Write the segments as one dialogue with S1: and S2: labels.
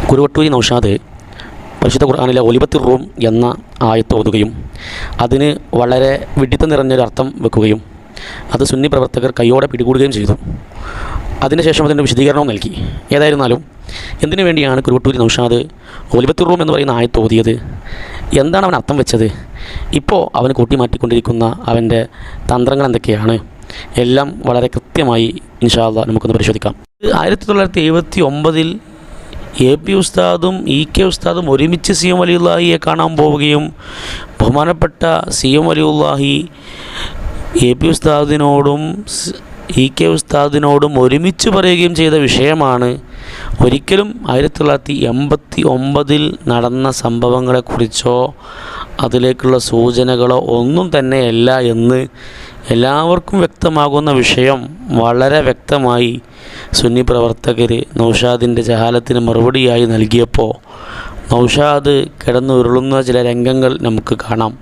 S1: കുരുവട്ടൂരി നൗഷാദ് പരിശുദ്ധ ഖുർആനിലെ ഒലിബത്തുർ റൂം എന്ന ആയത്ത് ഓതുകയും അതിന് വളരെ വിഡിത്തം നിറഞ്ഞൊരർത്ഥം വെക്കുകയും അത് സുന്നി പ്രവർത്തകർ കൈയോടെ പിടികൂടുകയും ചെയ്തു. അതിനുശേഷം അതിൻ്റെ വിശദീകരണവും നൽകി. ഏതായിരുന്നാലും എന്തിനു വേണ്ടിയാണ് കുരുവട്ടൂരി നൗഷാദ് ഒലിബത്തുർ റൂം എന്ന് പറയുന്ന ആയത്ത് ഓതിയത്? എന്താണ് അവൻ അർത്ഥം വെച്ചത്? ഇപ്പോൾ അവന് കൂട്ടിമാറ്റിക്കൊണ്ടിരിക്കുന്ന അവൻ്റെ തന്ത്രങ്ങൾ എന്തൊക്കെയാണ്? എല്ലാം വളരെ കൃത്യമായി ഇൻഷാ അല്ലാഹ് നമുക്കൊന്ന് പരിശോധിക്കാം. 1979 AP ഉസ്താദും EK ഉസ്താദും ഒരുമിച്ച് CM വലിയുള്ളാഹിയെ കാണാൻ പോവുകയും ബഹുമാനപ്പെട്ട CM വലിയുള്ളാഹി AP ഉസ്താദിനോടും EK ഉസ്താദിനോടും ഒരുമിച്ച് പറയുകയും ചെയ്ത വിഷയമാണ്. ഒരിക്കലും 1989 നടന്ന സംഭവങ്ങളെക്കുറിച്ചോ അതിലേക്കുള്ള സൂചനകളോ ഒന്നും തന്നെയല്ല എന്ന് എല്ലാവർക്കും വ്യക്തമാകുന്ന വിഷയം വളരെ വ്യക്തമായി സുന്നി പ്രവർത്തകർ നൗഷാദിൻ്റെ ജഹാലത്തിന് മറുപടിയായി നൽകിയപ്പോൾ നൗഷാദ് കിടന്നുരുളുന്ന ചില രംഗങ്ങൾ നമുക്ക് കാണാം.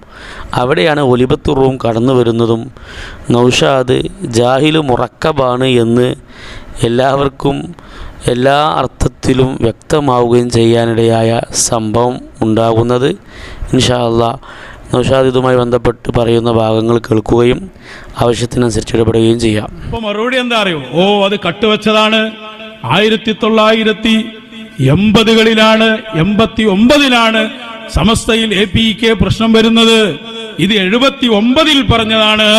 S1: അവിടെയാണ് ഒലിബത്തുർ റൂം കടന്നു വരുന്നതും നൗഷാദ് ജാഹിലു മുറക്കബാണ് എന്ന് എല്ലാവർക്കും എല്ലാ അർത്ഥത്തിലും വ്യക്തമാവുകയും ചെയ്യാനിടയായ സംഭവം ഉണ്ടാകുന്നത്. ഇൻഷാ അല്ലാഹ് നൗഷാദ് ഇതുമായി ബന്ധപ്പെട്ട് പറയുന്ന ഭാഗങ്ങൾ കേൾക്കുകയും ആവശ്യത്തിനനുസരിച്ച് ഇടപെടുകയും ചെയ്യാം.
S2: ഇപ്പോൾ മറുപടി എന്താ അറിയോ? അത് കട്ടുവെച്ചതാണ്. 1980കളിലാണ് 89ലാണ് സമസ്തയിൽ APK പ്രശ്നം വരുന്നത്. ഇത് 79ൽ പറഞ്ഞതാണ്.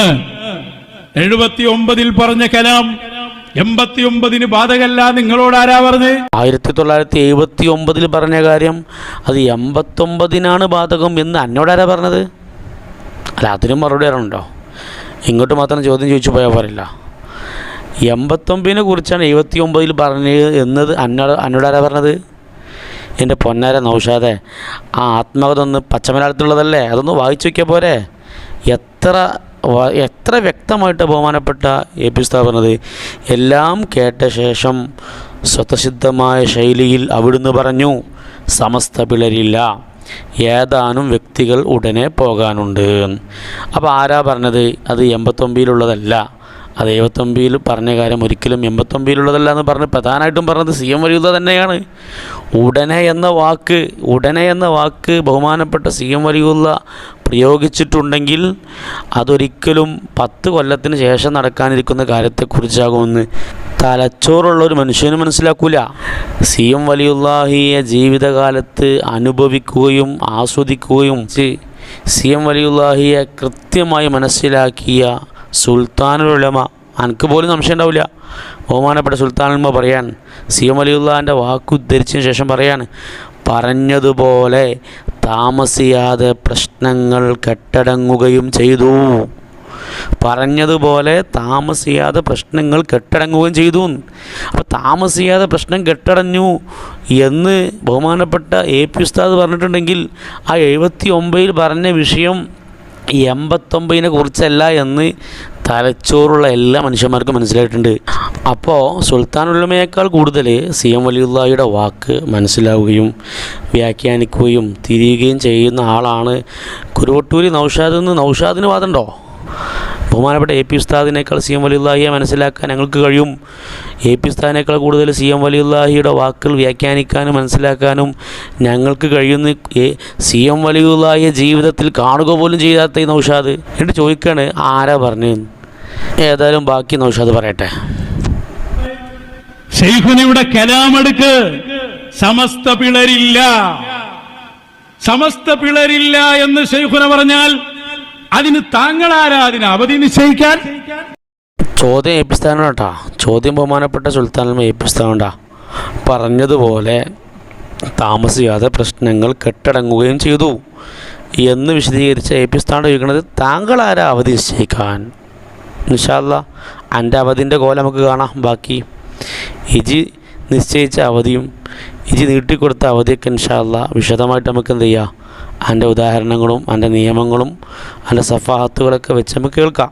S2: 79ൽ പറഞ്ഞ കലാം 89ന് ബാധകല്ല. നിങ്ങളോട് ആരാ പറഞ്ഞ്?
S1: 1979ൽ പറഞ്ഞ കാര്യം അത് 89നാണ് ബാധകം എന്ന് എന്നോടാരാ പറഞ്ഞത്? അല്ല, അതിനും മറുപടി അറിയണുണ്ടോ? ഇങ്ങോട്ട് മാത്രം ചോദ്യം ചോദിച്ചു പോയാൽ പോരല്ല. 89നെ കുറിച്ചാണ് 79ൽ പറഞ്ഞത് എന്നത് എന്നോടാരാ പറഞ്ഞത്? എൻ്റെ പൊന്നാര നൗഷാദെ, ആ ആത്മകഥ ഒന്ന് പച്ചമലയാളത്തിലുള്ളതല്ലേ, അതൊന്ന് വായിച്ചു വയ്ക്കാൻ പോരെ? എത്ര വ്യക്തമായിട്ട് ബഹുമാനപ്പെട്ട AP ഉസ്താദ് പറഞ്ഞത്. എല്ലാം കേട്ട ശേഷം സ്വതസിദ്ധമായ ശൈലിയിൽ അവിടുന്ന് പറഞ്ഞു, സമസ്ത പിളരില്ല, ഏതാനും വ്യക്തികൾ ഉടനെ പോകാനുണ്ട്. അപ്പോൾ ആരാ പറഞ്ഞത്? അത് 89ലുള്ളതല്ല. അത് 79ൽ പറഞ്ഞ കാര്യം ഒരിക്കലും 89ലുള്ളതല്ല എന്ന് പറഞ്ഞ് പ്രധാനമായിട്ടും പറഞ്ഞത് CM വലിയുള്ള തന്നെയാണ്. ഉടനെ എന്ന വാക്ക് ബഹുമാനപ്പെട്ട CM വലിയുള്ള പ്രയോഗിച്ചിട്ടുണ്ടെങ്കിൽ അതൊരിക്കലും 10 കൊല്ലത്തിന് ശേഷം നടക്കാനിരിക്കുന്ന കാര്യത്തെക്കുറിച്ചാകുമെന്ന് തലച്ചോറുള്ളൊരു മനുഷ്യന് മനസ്സിലാക്കൂല. CM വലിയുള്ളാഹിയെ ജീവിതകാലത്ത് അനുഭവിക്കുകയും ആസ്വദിക്കുകയും CM വലിയുള്ളാഹിയെ കൃത്യമായി മനസ്സിലാക്കിയ സുൽത്താനുൽ ഉലമ, എനിക്ക് പോലും സംശയം ഉണ്ടാവില്ല, ബഹുമാനപ്പെട്ട സുൽത്താനുൽ ഉലമ പറയാൻ CM വലിയുള്ളാഹിൻ്റെ വാക്കുദ്ധരിച്ചതിന് ശേഷം പറയാണ്, പറഞ്ഞതുപോലെ താമസിയാതെ പ്രശ്നങ്ങൾ കെട്ടടങ്ങുകയും ചെയ്തു. അപ്പോൾ താമസിയാതെ പ്രശ്നം കെട്ടടഞ്ഞു എന്ന് ബഹുമാനപ്പെട്ട AP ഉസ്താദ് പറഞ്ഞിട്ടുണ്ടെങ്കിൽ ആ 79ൽ പറഞ്ഞ വിഷയം 89നെ കുറിച്ചല്ല എന്ന് തലച്ചോറുള്ള എല്ലാ മനുഷ്യന്മാർക്കും മനസ്സിലായിട്ടുണ്ട്. അപ്പോൾ സുൽത്താനുൽ ഉലമയേക്കാൾ കൂടുതൽ CM വലിയുള്ളാഹിയുടെ വാക്ക് മനസ്സിലാവുകയും വ്യാഖ്യാനിക്കുകയും തിരിയുകയും ചെയ്യുന്ന ആളാണ് കുരുവട്ടൂരി നൗഷാദ് എന്ന് നൗഷാദിന് വാദമുണ്ടോ? ബഹുമാനപ്പെട്ട AP ഉസ്താദിനേക്കാൾ CM വലിയുള്ളാഹിയെ മനസ്സിലാക്കാൻ ഞങ്ങൾക്ക് കഴിയും. AP ഉസ്താദിനേക്കാൾ കൂടുതൽ CM വലിയുള്ളാഹിയുടെ വാക്കുകൾ വ്യാഖ്യാനിക്കാനും മനസ്സിലാക്കാനും ഞങ്ങൾക്ക് കഴിയുന്ന CM വലിയുള്ളാഹിയെ ജീവിതത്തിൽ കാണുക പോലും ചെയ്യാത്ത ഈ നൗഷാദ് എന്നിട്ട് ചോദിക്കുകയാണ് ആരാ പറഞ്ഞു? ഏതായാലും ബാക്കി നൗഷാദ് പറയട്ടെ.
S2: ശൈഖുനയുടെ കലാമെടുക്ക്. സമസ്ത പിളരില്ല എന്ന് ശൈഖുന പറഞ്ഞാൽ അതിന് താങ്കളാരാ അതിന് അവധി നിശ്ചയിക്കാൻ?
S1: ചോദ്യം AP ഉസ്താദിനോടാ. ചോദ്യം ബഹുമാനപ്പെട്ട സുൽത്താനുൽ AP ഉസ്താദിനോടാ. പറഞ്ഞതുപോലെ താമസിയാതെ പ്രശ്നങ്ങൾ കെട്ടടങ്ങുകയും ചെയ്തു എന്ന് വിശദീകരിച്ച AP ഉസ്താദ് ചോദിക്കുന്നത് താങ്കളാരാ അവധി നിശ്ചയിക്കാൻ? ഇൻഷാ അല്ലാഹ് എൻ്റെ അവധിൻ്റെ കോലം നമുക്ക് കാണാം. ബാക്കി ഇജി നിശ്ചയിച്ച അവധിയും ഇജി നീട്ടിക്കൊടുത്ത അവധിയൊക്കെ ഇൻഷാ അല്ലാഹ് വിശദമായിട്ട് നമുക്ക് എന്ത് ചെയ്യാം, അതിൻ്റെ ഉദാഹരണങ്ങളും അതിൻ്റെ നിയമങ്ങളും അതിൻ്റെ സഫാഹത്തുകളൊക്കെ വെച്ച് നമുക്ക് കേൾക്കാം.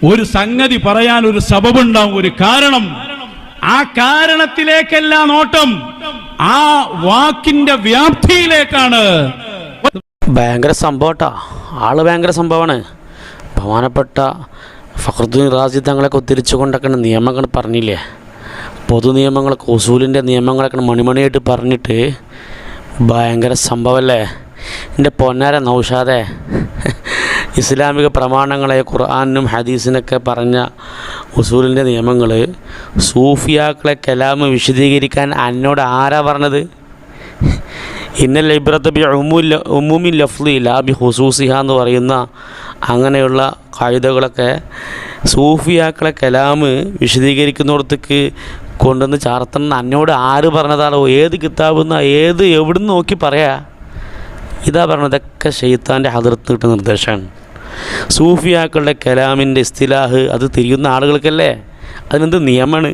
S2: ഒരു സംഗതി പറയാൻ ഒരു സബബുണ്ടാവും, ഒരു കാരണം. ആ കാരണത്തിലേക്കല്ല നോട്ടം, ആ വാക്കിന്റെ വ്യാപ്തിയിലേക്കാണ്.
S1: ഭയങ്കര സംഭവട്ടാ, ആള് ഭയങ്കര സംഭവമാണ്. ബഹുമാനപ്പെട്ട ഫഖറുദ്ദീൻ റാസി തങ്ങളൊക്കെ ഉദ്ധരിച്ചുകൊണ്ടൊക്കെ നിയമങ്ങൾ പറഞ്ഞില്ലേ, പൊതു നിയമങ്ങളൊക്കെ ഉസൂലിൻ്റെ നിയമങ്ങളൊക്കെ മണിമണിയായിട്ട് പറഞ്ഞിട്ട് ഭയങ്കര സംഭവമല്ലേ. എൻ്റെ പൊന്നാര നൗഷാദെ, ഇസ്ലാമിക പ്രമാണങ്ങളെ ഖുർആനും ഹദീസിനൊക്കെ പറഞ്ഞ ഉസൂലിൻ്റെ നിയമങ്ങൾ സൂഫിയാക്കളെ കലാമ് വിശദീകരിക്കാൻ എന്നോട് ആരാ പറഞ്ഞത്? ഇന്നൽ ഇബ്രത ബി ഉമൂമി ലഫ്ളി ലാ ബി ഖുസൂസിഹ എന്ന് പറയുന്ന അങ്ങനെയുള്ള ഖായിദകളൊക്കെ സൂഫിയാക്കളെ കലാമ് വിശദീകരിക്കുന്നിടത്തേക്ക് കൊണ്ടുവന്ന് ചാർത്തണം എന്നോട് ആര് പറഞ്ഞതാണോ? ഏത് കിതാബെന്ന് എവിടുന്ന് നോക്കി പറയാ? ഇതാ പറഞ്ഞതൊക്കെ ശൈത്താൻ്റെ ഹദറത്ത് കിട്ടുന്ന നിർദ്ദേശമാണ്. സൂഫിയാക്കളുടെ കലാമിൻ്റെ ഇസ്തിലാഹ് അത് തിരിയുന്ന ആളുകൾക്കല്ലേ, അതിനെന്ത് നിയമമാണ്?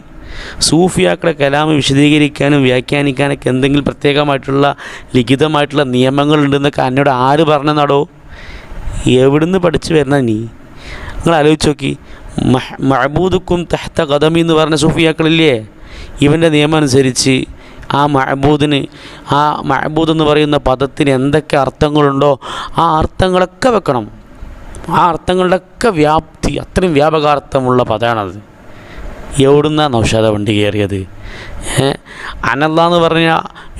S1: സൂഫിയാക്കളെ കലാമ് വിശദീകരിക്കാനും വ്യാഖ്യാനിക്കാനൊക്കെ എന്തെങ്കിലും പ്രത്യേകമായിട്ടുള്ള ലിഖിതമായിട്ടുള്ള നിയമങ്ങളുണ്ടെന്നൊക്കെ എന്നോട് ആര് പറഞ്ഞെന്നാടോ? എവിടുന്ന് പഠിച്ചു വരുന്ന നീ? നിങ്ങൾ ആലോചിച്ച് നോക്കി. മഅബൂദുക്കും തഹ്ത ഖദമി എന്ന് പറഞ്ഞ സൂഫിയാക്കളില്ലേ, ഇവൻ്റെ നിയമം അനുസരിച്ച് ആ മഅബൂദ് എന്ന് പറയുന്ന പദത്തിന് എന്തൊക്കെ അർത്ഥങ്ങളുണ്ടോ ആ അർത്ഥങ്ങളൊക്കെ വെക്കണം. ആ അർത്ഥങ്ങളുടെയൊക്കെ വ്യാപ്തി, അത്രയും വ്യാപകാർത്ഥമുള്ള പദമാണത്. എവിടുന്നാണ് നൗഷാദ വണ്ടി കയറിയത്? അനല്ലാ എന്ന് പറഞ്ഞ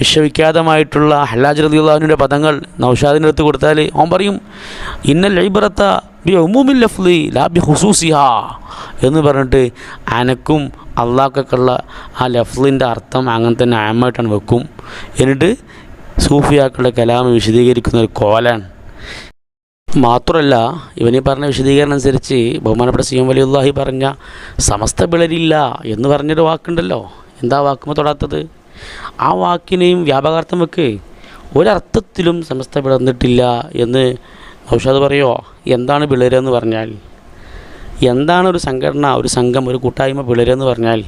S1: വിശ്വവിഖ്യാതമായിട്ടുള്ള ഹല്ലാജ് റളിയല്ലാഹുവിൻ്റെ പദങ്ങൾ നൗഷാദിൻ്റെ അടുത്ത് കൊടുത്താൽ അവൻ പറയും ഇന്നൽ ഇബ്രത ബി ഉമൂമിൽ ലഫ്ളി ലാ ബി ഖുസൂസിഹ എന്ന് പറഞ്ഞിട്ട് അനക്കും അള്ളാഹ്ക്കൊക്കെ ഉള്ള ആ ലഫ്ലിൻ്റെ അർത്ഥം അങ്ങനെ തന്നെ ആമായിട്ടാണ് വെക്കും. എന്നിട്ട് സൂഫിയാക്കളുടെ കലാമ് വിശദീകരിക്കുന്ന ഒരു കോലാണ്. മാത്രമല്ല, ഇവനീ പറഞ്ഞ വിശദീകരണം അനുസരിച്ച് ബഹുമാനപ്പെട്ട സി എം വലിയുല്ലാഹി പറഞ്ഞ സമസ്ത പിളരില്ല എന്ന് പറഞ്ഞൊരു വാക്കുണ്ടല്ലോ, എന്താ വാക്കുമ്പോൾ തൊടാത്തത്? ആ വാക്കിനെയും വ്യാപകാർത്ഥം വെക്ക്. ഒരർത്ഥത്തിലും സമസ്ത പിളർന്നിട്ടില്ല എന്ന് നൗഷാദ് പറയുമോ? എന്താണ് പിളരെന്ന് പറഞ്ഞാൽ? എന്താണ് ഒരു സംഘടന, ഒരു സംഘം, ഒരു കൂട്ടായ്മ പിളരെന്ന് പറഞ്ഞാൽ?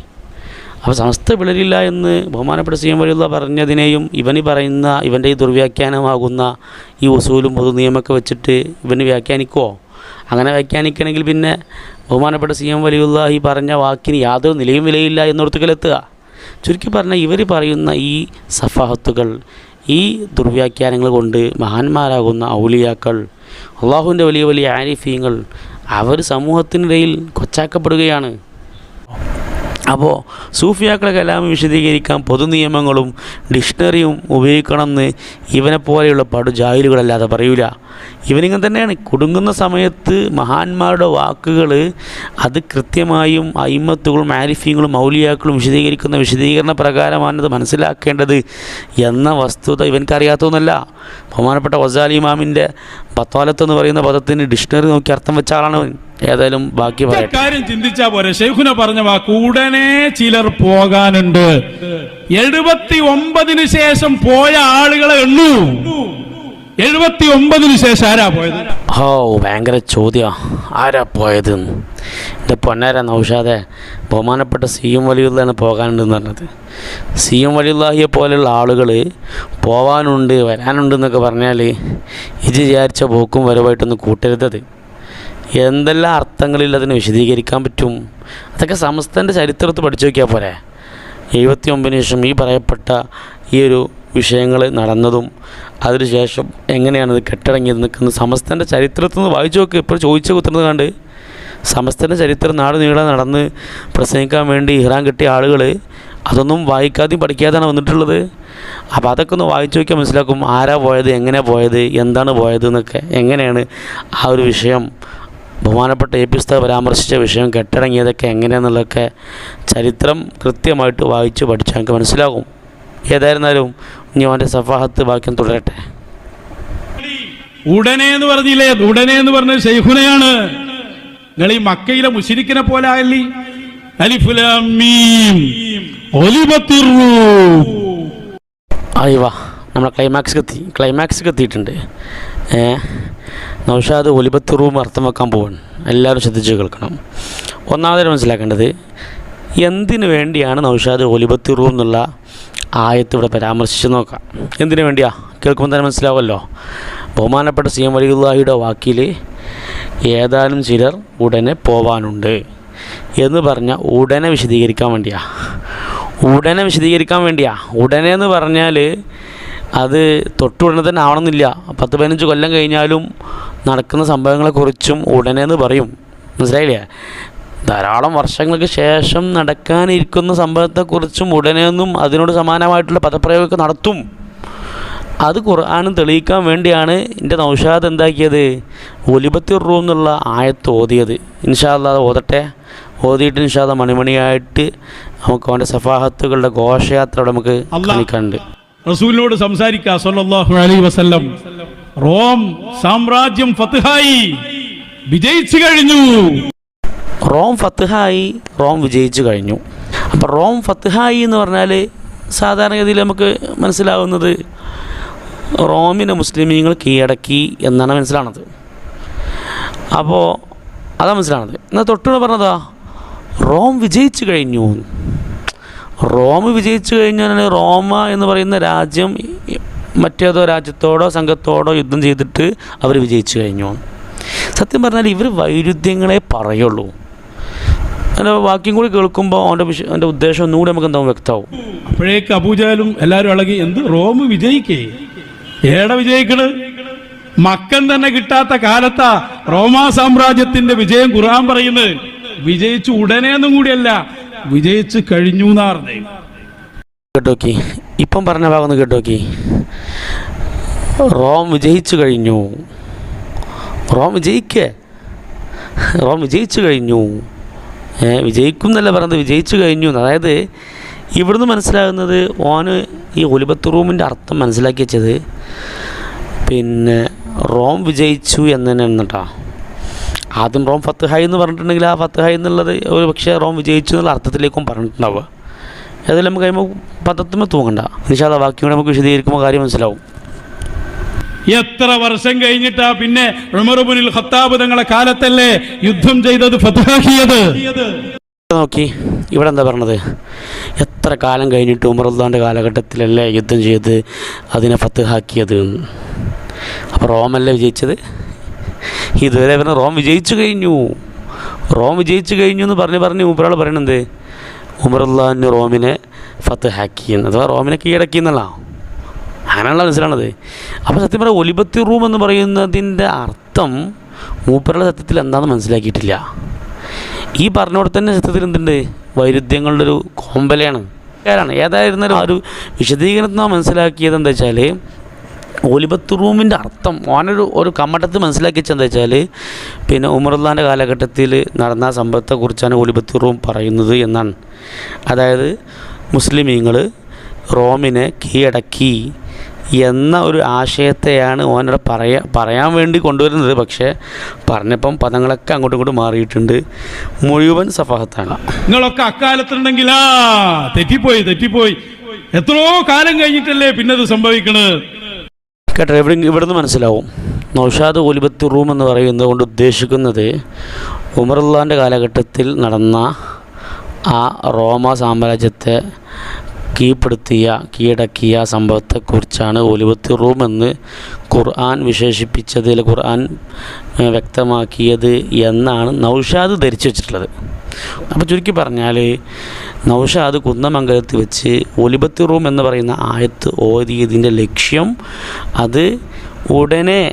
S1: അപ്പോൾ സമസ്ത പിളരില്ല എന്ന് ബഹുമാനപ്പെട്ട സി എം വലിയുള്ള പറഞ്ഞതിനെയും ഇവന് പറയുന്ന ഇവൻ്റെ ഈ ദുർവ്യാഖ്യാനമാകുന്ന ഈ ഉസൂലും പൊതു നിയമമൊക്കെ വെച്ചിട്ട് ഇവന് വ്യാഖ്യാനിക്കുമോ? അങ്ങനെ വ്യാഖ്യാനിക്കണമെങ്കിൽ പിന്നെ ബഹുമാനപ്പെട്ട സി എം വലിയുള്ള ഈ പറഞ്ഞ വാക്കിന് യാതൊരു നിലയും വിലയില്ല എന്നോർത്തുകലെത്തുക. ചുരുക്കി പറഞ്ഞാൽ ഇവർ പറയുന്ന ഈ സഫാഹത്തുകൾ, ഈ ദുർവ്യാഖ്യാനങ്ങൾ കൊണ്ട് മഹാന്മാരാകുന്ന ഔലിയാക്കൾ, അള്ളാഹുവിൻ്റെ വലിയ വലിയ ആരിഫീങ്ങൾ അവർ സമൂഹത്തിനിടയിൽ കൊച്ചാക്കപ്പെടുകയാണ്. അപ്പോൾ സൂഫിയാക്കളെ കലാം വിശദീകരിക്കാൻ പൊതു നിയമങ്ങളും ഡിക്ഷണറിയും ഉപയോഗിക്കണമെന്ന് ഇവനെ പോലെയുള്ള ജാഹിലുകളല്ലാതെ പറയൂല. ഇവനിങ്ങനെ തന്നെയാണ്. കുടുങ്ങുന്ന സമയത്ത് മഹാന്മാരുടെ വാക്കുകൾ അത് കൃത്യമായും അയിമത്തുകളും ആരിഫീങ്ങളും ഔലിയാക്കളും വിശദീകരിക്കുന്ന വിശദീകരണ പ്രകാരമാണത് മനസ്സിലാക്കേണ്ടത് എന്ന വസ്തുത ഇവനക്കറിയാത്തതൊന്നുമല്ല. ബഹുമാനപ്പെട്ട ഗസാലി ഇമാമിൻ്റെ ബത്താലത്ത് എന്ന് പറയുന്ന പദത്തിന് ഡിക്ഷണറി നോക്കി അർത്ഥം വെച്ച ആളാണ് അവൻ. ഏതായാലും ബാക്കി
S2: കാര്യം ചിന്തിച്ചാ പോരെ. ശൈഖുന പറഞ്ഞ വാക്ക് ഉടനെ ചിലർ പോകാനുണ്ട്. 79 ശേഷം പോയ ആളുകളെ എണ്ണൂ. 79 ശേഷം ആരാ പോയത്?
S1: ഓ, ഭയങ്കര ചോദ്യം. ആരാ പോയത്? എൻ്റെ പൊന്നാര നൗഷാദെ, ബഹുമാനപ്പെട്ട സി എം വലിയുള്ളാണ് പോകാനുണ്ടെന്ന് പറഞ്ഞത്. സി എം വലിയുള്ളാഹിയെ പോലെയുള്ള ആളുകൾ പോവാനുണ്ട്, വരാനുണ്ട് എന്നൊക്കെ പറഞ്ഞാൽ ഇത് വിചാരിച്ച പോക്കും വരവായിട്ടൊന്നും കൂട്ടരുതത്. എന്തെല്ലാം അർത്ഥങ്ങളിൽ അതിനെ വിശദീകരിക്കാൻ പറ്റും? അതൊക്കെ സമസ്തൻ്റെ ചരിത്രത്തിൽ പഠിച്ചു നോക്കിയാൽ പോരെ. 79 ശേഷം ഈ പറയപ്പെട്ട ഈ ഒരു വിഷയങ്ങൾ നടന്നതും അതിനുശേഷം എങ്ങനെയാണത് കെട്ടടങ്ങിയത് നിൽക്കുന്ന സമസ്തൻ്റെ ചരിത്രത്തിൽ നിന്ന് വായിച്ചു നോക്ക്. ഇപ്പോൾ ചോദിച്ച കുത്തുന്നത് കണ്ട് സമസ്തൻ്റെ ചരിത്രം നാട് നീളെ നടന്ന് പ്രസംഗിക്കാൻ വേണ്ടി ഇഹ്റാൻ കിട്ടിയ ആളുകൾ അതൊന്നും വായിക്കാതെയും പഠിക്കാതെയാണ് വന്നിട്ടുള്ളത്. അപ്പോൾ അതൊക്കെ ഒന്ന് വായിച്ചു നോക്കിയാൽ മനസ്സിലാക്കും ആരാ പോയത്, എങ്ങനെ പോയത്, എന്താണ് പോയത് എന്നൊക്കെ. എങ്ങനെയാണ് ആ ഒരു വിഷയം ബഹുമാനപ്പെട്ട എ പി ഉസ്താദ് പരാമർശിച്ച വിഷയം കെട്ടടങ്ങിയതൊക്കെ എങ്ങനെയാണെന്നുള്ളതൊക്കെ ചരിത്രം കൃത്യമായിട്ട് വായിച്ച് പഠിച്ചാൽ എനിക്ക് മനസ്സിലാകും. ഏതായിരുന്നാലും ഇനി അവൻ്റെ സഫാഹത്ത് വാക്യം തുടരട്ടെ.
S2: ഉടനെ എന്ന് പറഞ്ഞില്ലേ? ഉടനെ എന്ന് പറഞ്ഞ ശൈഖുനയാണ്. നിങ്ങൾ ഈ മക്കയിലെ മുശ്രിക്കിനെ പോലെ ആയല്ലേ? അലിഫ് ലാം മീം ഒലിബത്തിർ റൂം.
S1: അയ്യോ, നമ്മൾ ക്ലൈമാക്സ് എത്തിയിട്ടുണ്ട്. നൗഷാദ് ഒലിബത്ത് റൂം അർത്ഥം വെക്കാൻ പോവാണ്. എല്ലാവരും ശ്രദ്ധിച്ച് കേൾക്കണം. ഒന്നാമതായി മനസ്സിലാക്കേണ്ടത് എന്തിനു വേണ്ടിയാണ് നൗഷാദ് ഒലിബത്ത് റൂം എന്നുള്ള ആയത്ത് ഇവിടെ പരാമർശിച്ച് നോക്കാം. എന്തിനു വേണ്ടിയാ കേൾക്കുമ്പോൾ തന്നെ മനസ്സിലാവുമല്ലോ. ബഹുമാനപ്പെട്ട സി എം വലിയുള്ളാഹിയുടെ വാക്കിൽ ഏതാനും ചിലർ ഉടനെ പോവാനുണ്ട് എന്ന് പറഞ്ഞാൽ ഉടനെ വിശദീകരിക്കാൻ വേണ്ടിയാ. ഉടനെ എന്ന് പറഞ്ഞാൽ അത് തൊട്ടുടനെ തന്നെ ആവണമെന്നില്ല. 10-15 കൊല്ലം കഴിഞ്ഞാലും നടക്കുന്ന സംഭവങ്ങളെക്കുറിച്ചും ഉടനെ എന്ന് പറയും. മനസ്സിലായില്ലേ? ധാരാളം വർഷങ്ങൾക്ക് ശേഷം നടക്കാനിരിക്കുന്ന സംഭവത്തെക്കുറിച്ചും ഉടനെയൊന്നും അതിനോട് സമാനമായിട്ടുള്ള പദപ്രയോഗമൊക്കെ നടത്തും. അത് ഖുർആനും തെളിയിക്കാൻ വേണ്ടിയാണ് എൻ്റെ നൗഷാദ് എന്താക്കിയത്, ഒലിബത്തുർ റൂം എന്നുള്ള ആയത്ത് ഓതിയത്. ഇൻഷാ അല്ലാഹ് ഓതട്ടെ. ഓതിയിട്ട് ഇൻഷാ അല്ലാഹ് മണിമണിയായിട്ട് നമുക്ക് അവൻ്റെ സഫാഹത്തുകളുടെ ഘോഷയാത്ര നമുക്ക് കാണിക്കാനുണ്ട്.
S2: റസൂലിനോട് സംസാരിക്കുക സല്ലല്ലാഹു അലൈഹി വസല്ലം. റോം സാമ്രാജ്യം ഫത്ഹായി, വിജയിച്ചു കഴിഞ്ഞു.
S1: റോം ഫത്ഹായി, റോം വിജയിച്ചു കഴിഞ്ഞു. അപ്പോൾ റോം ഫത്ഹായി എന്ന് പറഞ്ഞാൽ സാധാരണഗതിയിൽ നമുക്ക് മനസ്സിലാവുന്നത് റോമിനെ മുസ്ലിമീങ്ങൾ കീഴടക്കി എന്നാണ് മനസ്സിലാവുന്നത്. അപ്പോൾ അതാണ് മനസ്സിലാവുന്നത്. എന്നാൽ തൊട്ടുകൂടെ പറഞ്ഞതാ റോം വിജയിച്ചു കഴിഞ്ഞു. റോം വിജയിച്ചു കഴിഞ്ഞാൽ റോമ എന്ന് പറയുന്ന രാജ്യം മറ്റേതോ രാജ്യത്തോടോ സംഘത്തോടോ യുദ്ധം ചെയ്തിട്ട് അവർ വിജയിച്ചു കഴിഞ്ഞു. സത്യം പറഞ്ഞാൽ ഇവർ വൈരുദ്ധ്യങ്ങളെ പറയുള്ളൂ. അതിൻ്റെ വാക്യം കൂടി കേൾക്കുമ്പോൾ അവൻ്റെ ഉദ്ദേശം ഒന്നുകൂടി നമുക്ക് എന്താവും വ്യക്തമാവും.
S2: അപ്പോഴേക്ക് അബൂജഹലും എല്ലാവരും ഇളകി, എന്ത് റോം വിജയിക്കേ? ഏടെ വിജയിക്കണ്? മക്കൻ തന്നെ കിട്ടാത്ത കാലത്താ റോമാ സാമ്രാജ്യത്തിന്റെ വിജയം ഖുർആൻ പറയുന്നത്. വിജയിച്ചു ഉടനെയൊന്നും കൂടിയല്ല, വിജയിച്ചു കഴിഞ്ഞു എന്നാ പറഞ്ഞേ.
S1: കേട്ടോക്കി, ഇപ്പം പറഞ്ഞ ഭാഗം ഒന്ന് കേട്ടോക്കി. റോം വിജയിച്ചു കഴിഞ്ഞു, റോം വിജയിക്കേ, റോം വിജയിച്ചു കഴിഞ്ഞു. വിജയിക്കും എന്നല്ല പറഞ്ഞത്, വിജയിച്ചു കഴിഞ്ഞു. അതായത് ഇവിടുന്ന് മനസ്സിലാകുന്നത് ഓന് ഈ ഒലിബത്ത് റൂമിൻ്റെ അർത്ഥം മനസ്സിലാക്കി വെച്ചത് പിന്നെ റോം വിജയിച്ചു എന്ന് തന്നെയാണ് കേട്ടോ. ആദ്യം റോം ഫത്ഹായി എന്ന് പറഞ്ഞിട്ടുണ്ടെങ്കിൽ ആ ഫത്ഹായി എന്നുള്ളത് ഒരു പക്ഷേ റോം വിജയിച്ചു എന്നുള്ള അർത്ഥത്തിലേക്കും പറഞ്ഞിട്ടുണ്ടാവുക. ഏതായാലും നമുക്ക് കഴിയുമ്പോൾ പദത്തുമ്പോൾ തൂങ്ങണ്ട. ഇൻഷാ അല്ലാഹ് ബാക്കി കൂടെ നമുക്ക് വിശദീകരിക്കുമ്പോൾ കാര്യം മനസ്സിലാവും.
S2: എത്ര വർഷം കഴിഞ്ഞിട്ടാ പിന്നെ ഉമർ ഇബ്നുൽ ഖത്താബ് തങ്ങളെ കാലത്തല്ലേ യുദ്ധം ചെയ്തത്, ഫത്ഹാക്കിയത്?
S1: നോക്കി ഇവിടെ എന്താ പറഞ്ഞത്, എത്ര കാലം കഴിഞ്ഞിട്ട് ഉമർ അള്ളാൻ്റെ കാലഘട്ടത്തിലല്ലേ യുദ്ധം ചെയ്ത് അതിനെ ഫത്ഹാക്കിയത്. അപ്പോൾ റോമല്ലേ വിജയിച്ചത്? ഇതുവരെ പറഞ്ഞ റോം വിജയിച്ചു കഴിഞ്ഞു, റോം വിജയിച്ചു കഴിഞ്ഞു എന്ന് പറഞ്ഞ് മൂപ്പരാൾ പറയണത് ഉമർ അള്ളാഹിന് റോമിനെ ഫത്ഹാക്കി എന്ന്, അഥവാ റോമിനെ കീഴടക്കി എന്നല്ല, അങ്ങനെയുള്ള മനസ്സിലാണത്. അപ്പോൾ സത്യം പറഞ്ഞാൽ ഒലിബത്തി റൂം എന്ന് പറയുന്നതിൻ്റെ അർത്ഥം മൂപ്പരുടെ സത്യത്തിൽ എന്താണെന്ന് മനസ്സിലാക്കിയിട്ടില്ല. ഈ പറഞ്ഞോടെ തന്നെ സത്യത്തിൽ എന്തുണ്ട്, വൈരുദ്ധ്യങ്ങളുടെ ഒരു കോമ്പലയാണ്. ഏതായിരുന്നാലും ആ ഒരു വിശദീകരണത്തിൽ നാം മനസ്സിലാക്കിയത് എന്താ വെച്ചാൽ ഒലിബത്ത് റൂമിൻ്റെ അർത്ഥം ഒരു കമ്മട്ടത്ത് മനസ്സിലാക്കി വെച്ചാൽ എന്താ വെച്ചാൽ പിന്നെ ഉമറുല്ലാൻ്റെ കാലഘട്ടത്തിൽ നടന്ന സംഭവത്തെക്കുറിച്ചാണ് ഒലിബത്ത് റൂം പറയുന്നത് എന്നാണ്. അതായത് മുസ്ലിമീങ്ങൾ റോമിനെ കീഴടക്കി എന്ന ഒരു ആശയത്തെയാണ് ഓനോട് പറയാൻ വേണ്ടി കൊണ്ടുവരുന്നത്. പക്ഷേ പറഞ്ഞപ്പം പദങ്ങളൊക്കെ അങ്ങോട്ടും ഇങ്ങോട്ടും മാറിയിട്ടുണ്ട്. മുഴുവൻ സഫാഹത്താണ്.
S2: നിങ്ങളൊക്കെ അക്കാലത്തുണ്ടെങ്കിലാ തെറ്റിപ്പോയി. എത്രയോ കാലം കഴിഞ്ഞിട്ടല്ലേ പിന്നെ അത് സംഭവിക്കണത്.
S1: കേട്ടോ, ഇവിടുന്ന് മനസ്സിലാവും നൗഷാദ് ഒലിബത്ത് റൂം എന്ന് പറയുന്നത് കൊണ്ട് ഉദ്ദേശിക്കുന്നത് ഉമറുല്ലാൻ്റെ കാലഘട്ടത്തിൽ നടന്ന ആ റോമ സാമ്രാജ്യത്തെ കീഴടക്കിയ സംഭവത്തെക്കുറിച്ചാണ് ഒലിബത്ത് റൂം എന്ന് ഖുർആൻ വിശേഷിപ്പിച്ചതിൽ ഖുർആൻ വ്യക്തമാക്കിയത് എന്നാണ് നൗഷാദ് ധരിച്ചു വച്ചിട്ടുള്ളത്. അപ്പോൾ ചുരുക്കി പറഞ്ഞാൽ നൗഷാദ് കുന്നമംഗലത്ത് വെച്ച് ഒലിബത്ത് റൂം എന്ന് പറയുന്ന ആയത്ത് ഓതിയതിൻ്റെ ലക്ഷ്യം അത് ഉടനെ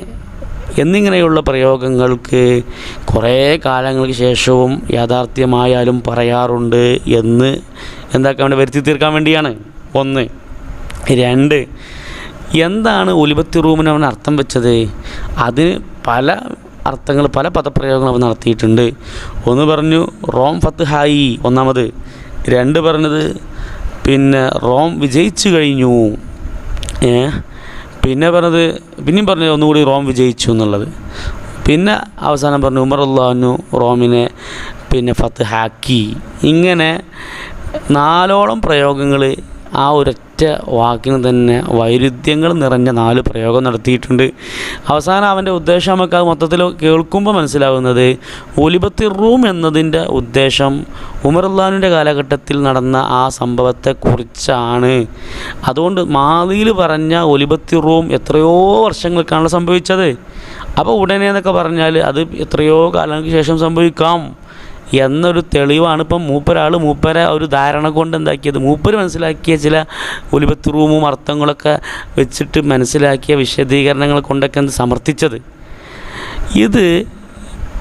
S1: എന്നിങ്ങനെയുള്ള പ്രയോഗങ്ങൾക്ക് കുറേ കാലങ്ങൾക്ക് ശേഷവും യാഥാർത്ഥ്യമായാലും പറയാറുണ്ട് എന്ന് എന്താക്കാൻ വേണ്ടി വരുത്തി തീർക്കാൻ വേണ്ടിയാണ്. 1. 2, എന്താണ് ഒലിബത്ത് റൂമിന് അവൻ അർത്ഥം വെച്ചത്? അതിന് പല അർത്ഥങ്ങൾ, പല പദപ്രയോഗങ്ങൾ അവൻ നടത്തിയിട്ടുണ്ട്. 1 പറഞ്ഞു റോം ഫത്ഹായി, 1. 2 പറഞ്ഞത് പിന്നെ റോം വിജയിച്ചു കഴിഞ്ഞു. പിന്നെ പറഞ്ഞത് പിന്നെയും പറഞ്ഞത് ഒന്നുകൂടി റോം വിജയിച്ചു എന്നുള്ളത്. പിന്നെ അവസാനം പറഞ്ഞു ഉമർ അള്ളാഹു റോമിനെ പിന്നെ ഫത്ഹാക്കി. ഇങ്ങനെ 4ഓളം പ്രയോഗങ്ങൾ ആ ഒരൊറ്റ വാക്കിന് തന്നെ വൈരുദ്ധ്യങ്ങൾ നിറഞ്ഞ 4 പ്രയോഗം നടത്തിയിട്ടുണ്ട്. അവസാനം അവൻ്റെ ഉദ്ദേശം നമുക്ക് അത് മൊത്തത്തിൽ കേൾക്കുമ്പോൾ മനസ്സിലാവുന്നത് ഒലിബത്ത് റൂം എന്നതിൻ്റെ ഉദ്ദേശം ഉമർ അള്ളാഹുവിൻ്റെ കാലഘട്ടത്തിൽ നടന്ന ആ സംഭവത്തെക്കുറിച്ചാണ്. അതുകൊണ്ട് മാദിയിൽ പറഞ്ഞ ഒലിബത്ത് റൂം എത്രയോ വർഷങ്ങൾക്കാണല്ലോ സംഭവിച്ചത്. അപ്പോൾ ഉടനെ എന്നൊക്കെ പറഞ്ഞാൽ അത് എത്രയോ കാലങ്ങൾക്ക് ശേഷം സംഭവിക്കാം എന്നൊരു തെളിവാണ് ഇപ്പം മൂപ്പരെ ഒരു ധാരണ കൊണ്ട് എന്താക്കിയത്, മൂപ്പര് മനസ്സിലാക്കിയ ചില ഒലിബത്ത് റൂമും അർത്ഥങ്ങളൊക്കെ വെച്ചിട്ട് മനസ്സിലാക്കിയ വിശദീകരണങ്ങൾ കൊണ്ടൊക്കെ സമർത്ഥിച്ചത്. ഇത്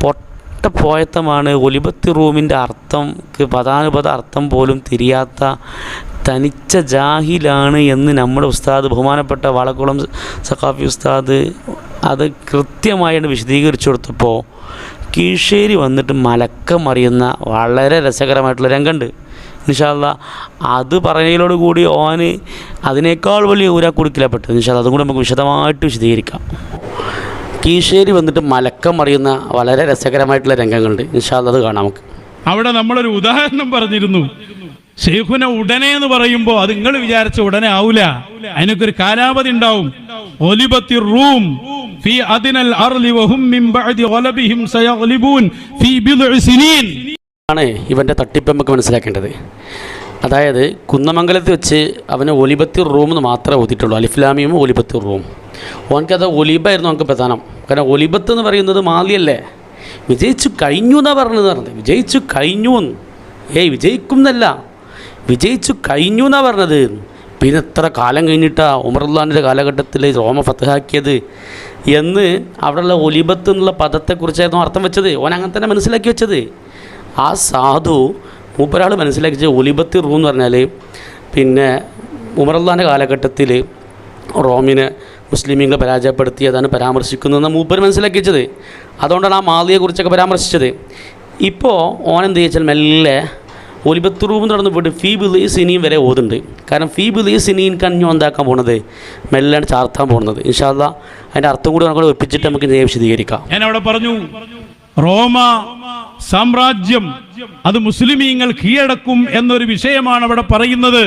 S1: പൊട്ട പോയത്തമാണ്. ഒലിബത്തി റൂമിൻ്റെ അർത്ഥം പദാനുപദ അർത്ഥം പോലും തിരിയാത്ത തനിച്ച ജാഹിലാണ് എന്ന് നമ്മുടെ ഉസ്താദ് ബഹുമാനപ്പെട്ട വാളക്കുളം സഖാഫി ഉസ്താദ് അത് കൃത്യമായിട്ട് വിശദീകരിച്ചു കൊടുത്തപ്പോൾ കീഴ്ശ്ശേരി വന്നിട്ട് മലക്കമറിയുന്ന വളരെ രസകരമായിട്ടുള്ള രംഗമുണ്ട്. ഇൻഷാ അല്ലാ അത് പറയുന്നതിനോട് കൂടി ഓന് അതിനേക്കാൾ വലിയ ഊരാക്കുടുക്കിലപ്പെട്ടത്. ഇൻഷാ അല്ലാ അതും കൂടി നമുക്ക് വിശദമായിട്ട് വിശദീകരിക്കാം. കീഴ്ശ്ശേരി വന്നിട്ട് മലക്കമറിയുന്ന വളരെ രസകരമായിട്ടുള്ള രംഗങ്ങളുണ്ട്. ഇൻഷാ അല്ലാ അത് കാണാം നമുക്ക്.
S2: അവിടെ നമ്മളൊരു ഉദാഹരണം പറഞ്ഞിരുന്നു. ശൈഖുന ഉടനെ എന്ന് പറയുമ്പോൾ അത് നിങ്ങൾ വിചാരിച്ച ഉടനെ ആവൂല, അതിനൊക്കെ ഒരു കാലാവധി ഉണ്ടാവും. ഒലിബത്തിർ റൂം ഫീ അദ്നൽ അർളി വഹും മിൻ ബഅദി ഗലബിഹിം സയഗ്ലിബൂൻ ഫീ ബിദ്ഇ സിനീൻ
S1: ആണ് ഇവൻ്റെ തട്ടിപ്പ് നമുക്ക് മനസ്സിലാക്കേണ്ടത്. അതായത് കുന്നമംഗലത്ത് വെച്ച് അവന് ഒലിബത്തിർ റൂം എന്ന് മാത്രമേ ഓതിയിട്ടുള്ളൂ, അലിഫ്ലാമിയും ഒലിബത്തിർ റൂം. ഓനക്കത് ഒലിബായിരുന്നു നമുക്ക് പ്രധാനം. കാരണം ഒലിബത്ത് എന്ന് പറയുന്നത് മാലിയല്ലേ, വിജയിച്ചു കഴിഞ്ഞു എന്നാണ് പറഞ്ഞത്. വിജയിച്ചു കഴിഞ്ഞു, വിജയിക്കും എന്നല്ല, വിജയിച്ചു കഴിഞ്ഞു എന്നാണ് പറഞ്ഞത്. പിന്നെ എത്ര കാലം കഴിഞ്ഞിട്ടാണ് ഉമറുല്ലാഹിൻ്റെ കാലഘട്ടത്തിൽ റോമ ഫത്ഹാക്കിയത് എന്ന് അവിടെയുള്ള ഒലിബത്ത് എന്നുള്ള പദത്തെക്കുറിച്ചായിരുന്നു അർത്ഥം വെച്ചത്. ഓൻ അങ്ങനെ തന്നെ മനസ്സിലാക്കി വെച്ചത്. ആ സാധു മൂപ്പരാൾ മനസ്സിലാക്കി വെച്ചത് ഒലിബത്തി റൂം എന്ന് പറഞ്ഞാൽ പിന്നെ ഉമറുല്ലാഹിൻ്റെ കാലഘട്ടത്തിൽ റോമിനെ മുസ്ലിമീങ്ങളെ പരാജയപ്പെടുത്തിയതാണ് പരാമർശിക്കുന്നതെന്ന് മൂപ്പർ മനസ്സിലാക്കി വെച്ചത്. അതുകൊണ്ടാണ് ആ മാലിയെക്കുറിച്ചൊക്കെ പരാമർശിച്ചത്. ഇപ്പോൾ ഓനെന്ത് ചോദിച്ചാൽ മെല്ലെ ഒലിബത്ത് റൂം നടന്ന് പോയിട്ട് ഫീ ബിലി സിനീൻ വരെ ഓതുണ്ട്. കാരണം ഫീ ബിലി സിനീൻ കഞ്ഞു എന്താക്കാൻ പോകുന്നത്, മെല്ലാണ് ചാർത്താൻ പോകുന്നത്. ഇൻഷാ അല്ലാ അതിൻ്റെ അർത്ഥം കൂടി നമുക്ക് ഒപ്പിച്ചിട്ട് നമുക്ക് വിശദീകരിക്കാം.
S2: ഞാൻ അവിടെ പറഞ്ഞു, റോമ സാമ്രാജ്യം അത് മുസ്ലിമീങ്ങൾ കീഴടക്കും എന്നൊരു വിഷയമാണ് അവിടെ പറയുന്നത്.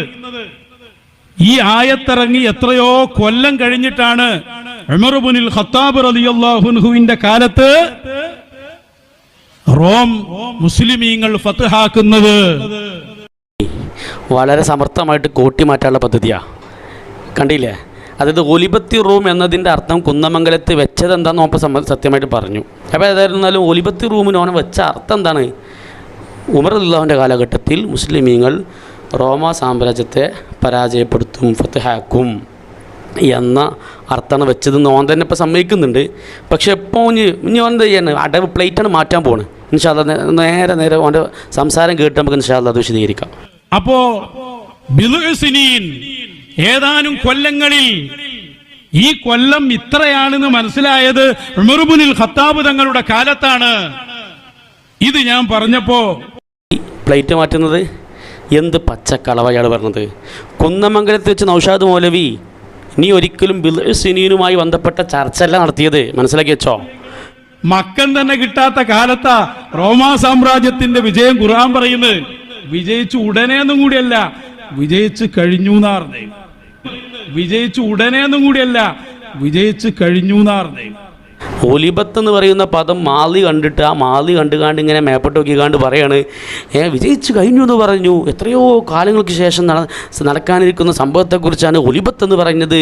S2: ഈ ആയത്തിറങ്ങി എത്രയോ കൊല്ലം കഴിഞ്ഞിട്ടാണ് ഉമർ ഇബ്നുൽ ഖത്താബ് റളിയല്ലാഹു അൻഹുവിന്റെ കാലത്ത് റോം മുസ്ലിമീങ്ങൾ ഫത്ഹാക്കുന്നത്.
S1: വളരെ സമർത്ഥമായിട്ട് കോട്ടി മാറ്റാനുള്ള പദ്ധതിയാണ്, കണ്ടില്ലേ? അതായത് ഒലിബത്തി റൂം എന്നതിൻ്റെ അർത്ഥം കുന്നമംഗലത്ത് വെച്ചത് എന്താണെന്ന് നോക്കാൻ സത്യമായിട്ട് പറഞ്ഞു. അപ്പോൾ ഏതായിരുന്നാലും ഒലിബത്തി റൂമിന് ഓനെ വെച്ച അർത്ഥം എന്താണ്? ഉമർ റളിയല്ലാഹുവിൻ്റെ കാലഘട്ടത്തിൽ മുസ്ലിമീങ്ങൾ റോമ സാമ്രാജ്യത്തെ പരാജയപ്പെടുത്തും, ഫത്ഹാക്കും എന്ന അർത്ഥമാണ് വെച്ചതെന്ന് ഓൻ തന്നെ ഇപ്പോൾ സമ്മതിക്കുന്നുണ്ട്. പക്ഷെ ഇപ്പോൾ ഇനി ഓൻ എന്താ ചെയ്യാണ്, അടവ് പ്ലേറ്റാണ് മാറ്റാൻ പോണ്. ഇൻഷാ അല്ലാ നേരെ ഓൻ്റെ സംസാരം കേട്ട് നമുക്ക് ഇൻഷാ അല്ലാ അത് വിശദീകരിക്കാം.
S2: അപ്പോ ഏതാനും കൊല്ലങ്ങളിൽ ഈ കൊല്ലം ഇത്രയാണെന്ന് മനസ്സിലായത് ഉമർ ഇബ്നുൽ ഖത്താബ് തങ്ങളുടെ കാലത്താണ്. ഇത് ഞാൻ പറഞ്ഞപ്പോ
S1: പ്ലേറ്റ് മാറ്റുന്നത് എന്ത് പച്ചക്കളവ അയാൾ പറഞ്ഞത്. കുന്നമംഗലത്ത് വെച്ച് നൗഷാദ് മൗലവി നീ ഒരിക്കലും സിനീനുമായി ബന്ധപ്പെട്ട ചർച്ചയല്ല നടത്തിയത്, മനസ്സിലാക്കി വെച്ചോ.
S2: മക്കൻ തന്നെ കിട്ടാത്ത കാലത്താ റോമാ സാമ്രാജ്യത്തിന്റെ വിജയം ഖുർആൻ പറയുന്നത്. വിജയിച്ചു ഉടനെയൊന്നും കൂടിയല്ല, വിജയിച്ചു കഴിഞ്ഞു എന്നാർന്നേ. വിജയിച്ചു ഉടനെയൊന്നും കൂടിയല്ല, വിജയിച്ചു കഴിഞ്ഞു എന്നാർന്നേ.
S1: ഒലിബത്ത് എന്ന് പറയുന്ന പദം മാലി കണ്ടിട്ട് ആ മാലി കണ്ടുകാണ്ട് ഇങ്ങനെ മേപ്പോട്ട് നോക്കിക്കാണ്ട് പറയാണ് വിജയിച്ചു കഴിഞ്ഞു എന്ന് പറഞ്ഞു. എത്രയോ കാലങ്ങൾക്ക് ശേഷം നടക്കാനിരിക്കുന്ന സംഭവത്തെക്കുറിച്ചാണ് ഒലിബത്ത് എന്ന് പറഞ്ഞത്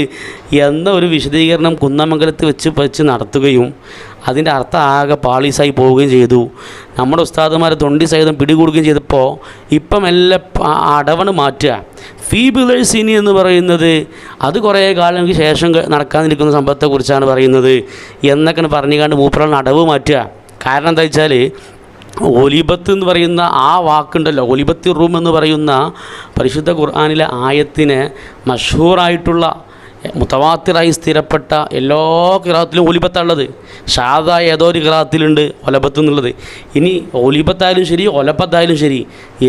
S1: എന്ന ഒരു വിശദീകരണം കുന്നമംഗലത്ത് വെച്ച് നടത്തുകയും അതിൻ്റെ അർത്ഥം ആകെ പാളീസായി പോവുകയും ചെയ്തു. നമ്മുടെ ഉസ്താദുമാരെ തൊണ്ടി സഹിതം പിടികൂടുകയും ചെയ്തപ്പോൾ ഇപ്പം എല്ലാം അടവണ് മാറ്റുക. ഫീ ബിലേഴ്സിനി എന്ന് പറയുന്നത് അത് കുറേ കാലങ്ങൾക്ക് ശേഷം നടക്കാനിരിക്കുന്ന സംഭവത്തെക്കുറിച്ചാണ് പറയുന്നത് എന്നൊക്കെ പറഞ്ഞുകൊണ്ട് മൂപ്പറാണ് അടവ് മാറ്റുക. കാരണം എന്താ വെച്ചാൽ ഒലിബത്ത് എന്ന് പറയുന്ന ആ വാക്കുണ്ടല്ലോ, ഒലിബത്തി റൂം എന്ന് പറയുന്ന പരിശുദ്ധ ഖുർആനിലെ ആയത്തിന് മഷ്ഹൂറായിട്ടുള്ള മുതവാത്തിറായി സ്ഥിരപ്പെട്ട എല്ലാ ഖിറാത്തിലും ഒലിബത്താണുള്ളത്. ഷാദായ ഏതോ ഒരു ഖിറാത്തിലുണ്ട് ഒലബത്ത് എന്നുള്ളത്. ഇനി ഒലിബത്തായാലും ശരി ഒലബത്തായാലും ശരി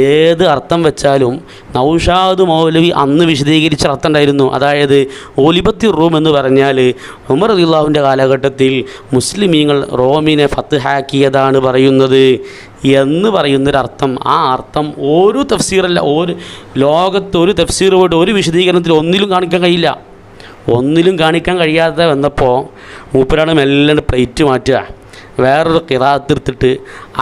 S1: ഏത് അർത്ഥം വെച്ചാലും നൗഷാദ് മൗലവി അന്ന് വിശദീകരിച്ച അർത്ഥം ഉണ്ടായിരുന്നു. അതായത് ഒലിബത്തി റൂം എന്ന് പറഞ്ഞാൽ ഉമർ റളിയല്ലാഹുവിൻ്റെ കാലഘട്ടത്തിൽ മുസ്ലിമീങ്ങൾ റോമിനെ ഫത്ഹാക്കിയതാണ് പറയുന്നത് എന്ന് പറയുന്നൊരർത്ഥം. ആ അർത്ഥം ഒരു തഫ്സീറല്ല, ഒരു ലോകത്ത് ഒരു തഫ്സീർ പോയിട്ട് ഒരു വിശദീകരണത്തിൽ ഒന്നിലും കാണിക്കാൻ കഴിയില്ല. ഒന്നിലും കാണിക്കാൻ കഴിയാതെ വന്നപ്പോൾ മൂപ്പരാണ് മെല്ലെ പ്ലേറ്റ് മാറ്റുക, വേറൊരു ഖിറാഅത്ത് എടുത്തിട്ട്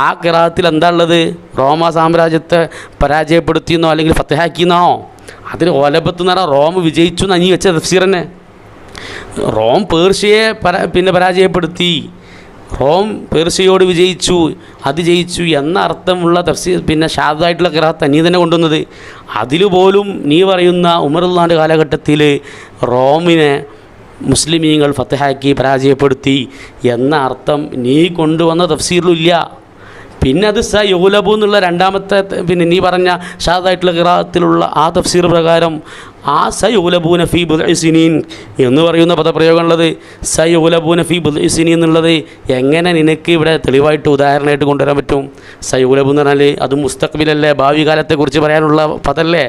S1: ആ ഖിറാഅത്തിൽ എന്താ ഉള്ളത്, റോമ സാമ്രാജ്യത്തെ പരാജയപ്പെടുത്തിയെന്നോ അല്ലെങ്കിൽ ഫത്ഹാക്കിയെന്നോ. അതിന് ഒലബത്ത് എന്ന് പറഞ്ഞാൽ റോം വിജയിച്ചു എന്ന് അഞ്ഞി വെച്ച തഫ്സീർ തന്നെ. റോം പേർഷ്യയെ പരാജയപ്പെടുത്തി, റോം പേർഷ്യയോട് വിജയിച്ചു, അത് ജയിച്ചു എന്ന അർത്ഥമുള്ള തഫ്സീർ ഷാദായിട്ടുള്ള ഖിറാഅത്ത് നീ തന്നെ കൊണ്ടുവന്നത്. അതിലുപോലും നീ പറയുന്ന ഉമർ റളിയല്ലാഹുവിൻ്റെ കാലഘട്ടത്തിൽ റോമിനെ മുസ്ലിമീങ്ങൾ ഫത്ഹാക്കി പരാജയപ്പെടുത്തി എന്ന അർത്ഥം നീ കൊണ്ടുവന്ന തഫ്സീറിലും ഇല്ല. പിന്നെ അത് സ യുലബു എന്നുള്ള രണ്ടാമത്തെ പിന്നെ നീ പറഞ്ഞ ഷാദായിട്ടുള്ള ഖിറാഅത്തിലുള്ള ആ തഫ്സീർ പ്രകാരം ആ സ യുലബൂന ഫീ ബുദ്ഇ സിനീൻ എന്ന് പറയുന്ന പദപ്രയോഗം ഉള്ളത് സ യുലബൂന ഫീ ബുദ്ഇ സിനീൻ എന്നുള്ളത് എങ്ങനെ നിനക്ക് ഇവിടെ തെളിവായിട്ട് ഉദാഹരണമായിട്ട് കൊണ്ടുവരാൻ പറ്റും? സ യുലബു എന്ന് പറഞ്ഞാൽ അത് മുസ്തഖ്ബിലല്ലേ, ഭാവി കാലത്തെക്കുറിച്ച് പറയാനുള്ള പദല്ലേ.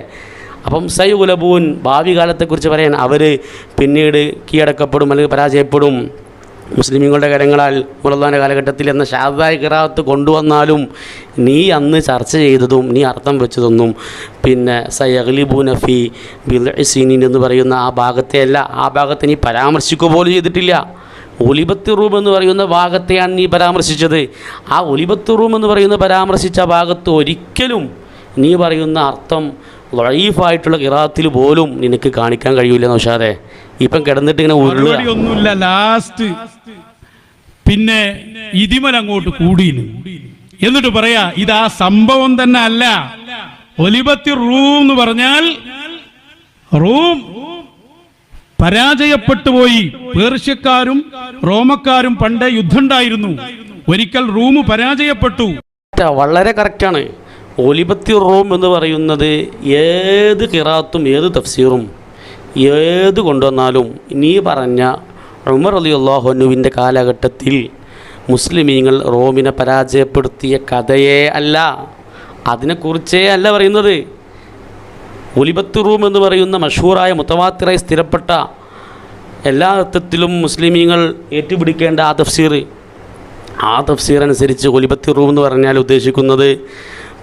S1: അപ്പം സ യുലബൂൻ ഭാവി കാലത്തെക്കുറിച്ച് പറയാൻ അവർ പിന്നീട് കീഴടക്കപ്പെടും അല്ലെങ്കിൽ പരാജയപ്പെടും മുസ്ലിമീങ്ങളുടെ കരങ്ങളാൽ റമളാൻ്റെ കാലഘട്ടത്തിൽ എന്ന ഷാദായ ഖിറാഅത്ത് കൊണ്ടുവന്നാലും നീ അന്ന് ചർച്ച ചെയ്തതും നീ അർത്ഥം വെച്ചതൊന്നും പിന്നെ സയഗ്ലിബൂന ഫീ ബിദ്ഇ സിനീൻ എന്ന് പറയുന്ന ആ ഭാഗത്തെയല്ല. ആ ഭാഗത്തെ നീ പരാമർശിക്കുക പോലും ചെയ്തിട്ടില്ല. ഒലിബത്ത് റൂം എന്ന് പറയുന്ന ഭാഗത്തെയാണ് നീ പരാമർശിച്ചത്. ആ ഒലിബത്ത് റൂം എന്ന് പറയുന്ന പരാമർശിച്ച ഭാഗത്ത് ഒരിക്കലും നീ പറയുന്ന അർത്ഥം ലഈഫായിട്ടുള്ള ഖിറാഅത്തിൽ പോലും നിനക്ക് കാണിക്കാൻ കഴിയില്ല നൗഷാദേ. ഇപ്പം കിടന്നിട്ട് ഇങ്ങനെ
S2: ഒന്നുമില്ല. ലാസ്റ്റ് പിന്നെ ഇതിമൽ അങ്ങോട്ട് കൂടിയിരുന്നു. എന്നിട്ട് പറയാ ഇത് ആ സംഭവം തന്നെ അല്ല. ഒലിബത്തി റൂം എന്ന് പറഞ്ഞാൽ റൂം പരാജയപ്പെട്ടു പോയി. പേർഷ്യക്കാരും റോമക്കാരും പണ്ട് യുദ്ധം ഉണ്ടായിരുന്നു. ഒരിക്കൽ റൂം പരാജയപ്പെട്ടു.
S1: വളരെ കറക്റ്റാണ്. ഒലിബത്തി റൂം എന്ന് പറയുന്നത് ഏത് ഖിറാഅത്തും ഏത് തഫ്സീറും ഏത് കൊണ്ടുവന്നാലും നീ പറഞ്ഞ ഉമർ റളിയല്ലാഹു അൻഹുവിൻ്റെ കാലഘട്ടത്തിൽ മുസ്ലിമീങ്ങൾ റോമിനെ പരാജയപ്പെടുത്തിയ കഥയേ അല്ല, അതിനെക്കുറിച്ചേ അല്ല പറയുന്നത്. ഒലിബത്ത് റൂം എന്ന് പറയുന്ന മഷൂറായ മുത്തവാത്തിറായി സ്ഥിരപ്പെട്ട എല്ലാ അർത്ഥത്തിലും മുസ്ലിമീങ്ങൾ ഏറ്റുപിടിക്കേണ്ട ആ തഫ്സീർ അനുസരിച്ച് ഒലിബത്ത് റൂം എന്ന് പറഞ്ഞാൽ ഉദ്ദേശിക്കുന്നത്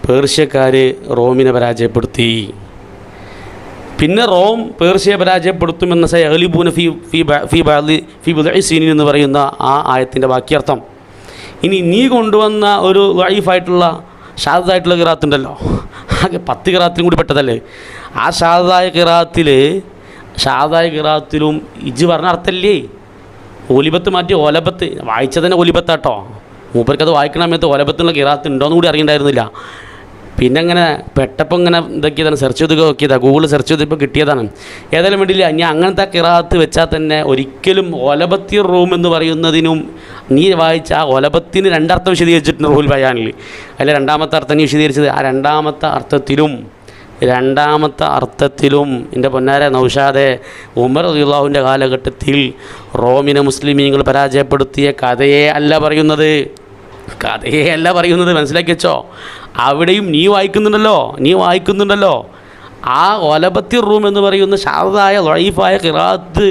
S1: പേർഷ്യക്കാർ റോമിനെ പരാജയപ്പെടുത്തി. പിന്നെ റോം പേർഷ്യയെ പരാജയപ്പെടുത്തുമെന്ന സയഗ്ലിബൂന ഫീ ബുദ്ഇ സിനീൻ എന്ന് പറയുന്ന ആ ആയത്തിൻ്റെ ബാക്കിയർത്ഥം. ഇനി നീ കൊണ്ടുവന്ന ഒരു ലഈഫായിട്ടുള്ള ഷാദായിട്ടുള്ള ഖിറാഅത്ത് ഉണ്ടല്ലോ, ആകെ 10 ഖിറാഅത്തിലും കൂടി പെട്ടതല്ലേ. ആ ഷാദായ ഖിറാഅത്തിലും ഇജ്ജ് പറഞ്ഞ അർത്ഥമല്ലേ. ഒലിബത്ത് മാറ്റി ഒലബത്ത് വായിച്ചതന്നെ ഒലിബത്താട്ടോ. മൂപ്പർക്കത് വായിക്കണ സമയത്ത് ഒലബത്തുള്ള ഖിറാഅത്ത് ഉണ്ടോയെന്ന് കൂടി അറിയണ്ടായിരുന്നില്ല. പിന്നെ അങ്ങനെ പെട്ടപ്പോൾ ഇങ്ങനെ ഇതൊക്കെയതാണ്, സെർച്ച് ചെയ്ത് നോക്കിയതാണ്, ഗൂഗിൾ സെർച്ച് ചെയ്തപ്പോൾ കിട്ടിയതാണ്. ഏതായാലും വേണ്ടിയില്ല, ഞാൻ അങ്ങനത്തെ ഖിറാഅത്ത് വെച്ചാൽ തന്നെ ഒരിക്കലും ഒലബത്തി റൂം എന്ന് പറയുന്നതിനും നീ വായിച്ച ആ ഒലബത്തിന് രണ്ടർത്ഥം വിശദീകരിച്ചിട്ടുണ്ട് റൂൽ ബയാനിൽ. അതിൽ രണ്ടാമത്തെ അർത്ഥം നീ വിശദീകരിച്ചത് ആ രണ്ടാമത്തെ അർത്ഥത്തിലും എൻ്റെ പൊന്നാര നൗഷാദെ ഉമർ റളിയല്ലാഹുവിൻ്റെ കാലഘട്ടത്തിൽ റോമിനെ മുസ്ലിമീങ്ങൾ പരാജയപ്പെടുത്തിയ കഥയെ അല്ല പറയുന്നത്. മനസ്സിലാക്കി വെച്ചോ. അവിടെയും നീ വായിക്കുന്നുണ്ടല്ലോ ആ ഒലബത്തി റൂം എന്ന് പറയുന്ന ഷാദായ ലഈഫായ ഖിറാഅത്ത്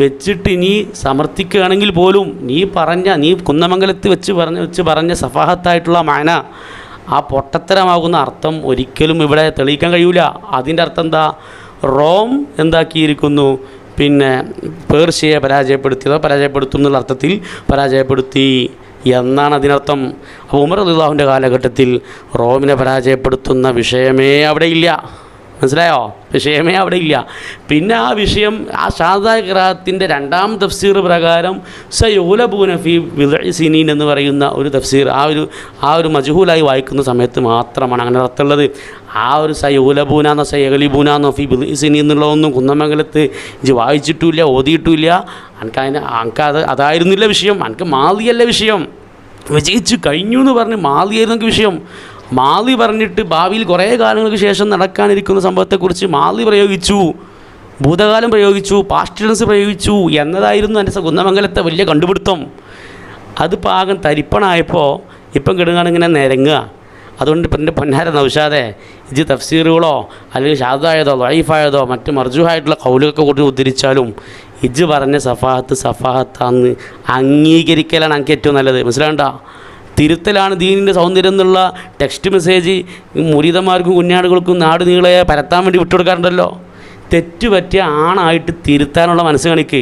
S1: വെച്ചിട്ട് നീ സമർത്ഥിക്കുകയാണെങ്കിൽ പോലും നീ കുന്നമംഗലത്ത് വെച്ച് പറഞ്ഞ സഫാഹത്തായിട്ടുള്ള മാന, ആ പൊട്ടത്തരമാകുന്ന അർത്ഥം ഒരിക്കലും ഇവിടെ തെളിയിക്കാൻ കഴിയൂല. അതിൻ്റെ അർത്ഥം എന്താ? റോം എന്താക്കിയിരിക്കുന്നു, പിന്നെ പേർഷ്യയെ പരാജയപ്പെടുത്തും എന്നുള്ള അർത്ഥത്തിൽ പരാജയപ്പെടുത്തി എന്നാണ് അതിനർത്ഥം. അപ്പോൾ ഉമർ റളിയല്ലാഹുവിൻ്റെ കാലഘട്ടത്തിൽ റോമിനെ പരാജയപ്പെടുത്തുന്ന വിഷയമേ അവിടെ ഇല്ല. മനസ്സിലായോ? വിഷയമേ അവിടെ ഇല്ല. പിന്നെ ആ വിഷയം ആ ഷാദായ ഖിറാഅത്തിൻ്റെ രണ്ടാം തഫ്സീർ പ്രകാരം സയഗ്ലിബൂന ഫീ ബിദ്ഇ സിനീൻ എന്ന് പറയുന്ന ഒരു തഫ്സീർ ആ ഒരു മജ്ഹൂലായി വായിക്കുന്ന സമയത്ത് മാത്രമാണ് അങ്ങനെ അർത്ഥമുള്ളത്. ആ ഒരു സയഗ്ലിബൂന ഫീ ബിദ്ഇ സിനീൻ എന്നുള്ളതൊന്നും കുന്നമംഗലത്ത് ഇജ്ജ് വായിച്ചിട്ടുമില്ല, ഓതിയിട്ടുമില്ല. അതായിരുന്നില്ല വിഷയം. എനിക്ക് മാളിയല്ല വിഷയം. വിജയിച്ചു കഴിഞ്ഞു എന്ന് പറഞ്ഞ് മാളിയായിരുന്നു വിഷയം. മാളി പറഞ്ഞിട്ട് ഭാവിയിൽ കുറേ കാലങ്ങൾക്ക് ശേഷം നടക്കാനിരിക്കുന്ന സംഭവത്തെക്കുറിച്ച് മാളി പ്രയോഗിച്ചു, ഭൂതകാലം പ്രയോഗിച്ചു, പാസ്റ്റ് ടെൻസ് പ്രയോഗിച്ചു എന്നതായിരുന്നു എൻ്റെ കുന്നമംഗലത്തെ വലിയ കണ്ടുപിടുത്തം. അത് പാകം തരിപ്പണായപ്പോൾ ഇപ്പം കിടങ്ങാണിങ്ങനെ നിരങ്ങുക. അതുകൊണ്ട് ഇപ്പം എൻ്റെ പൊന്നാര നൗഷാദെ ഇജ്ജ് തഫ്സീറുകളോ അല്ലെങ്കിൽ ഷാദായതോ ലഈഫായതോ മറ്റ് മർജൂഹായിട്ടുള്ള ഖൗലുകളൊക്കെ കൂടി ഉദ്ധരിച്ചാലും ഇജ്ജ് പറഞ്ഞ സഫാഹത്താന്ന് അംഗീകരിക്കലാണ് എനിക്ക് ഏറ്റവും നല്ലത്. മനസ്സിലാകണ്ട? തിരുത്തലാണ് ദീനിൻ്റെ സൗന്ദര്യം എന്നുള്ള ടെക്സ്റ്റ് മെസ്സേജ് മുരീദന്മാർക്കും കുഞ്ഞാടുകൾക്കും നാട് നീളെ പരത്താൻ വേണ്ടി വിട്ടുകൊടുക്കാറുണ്ടല്ലോ. തെറ്റുപറ്റിയ ആണായിട്ട് തിരുത്താനുള്ള മനസ്സ് കാണിക്ക്.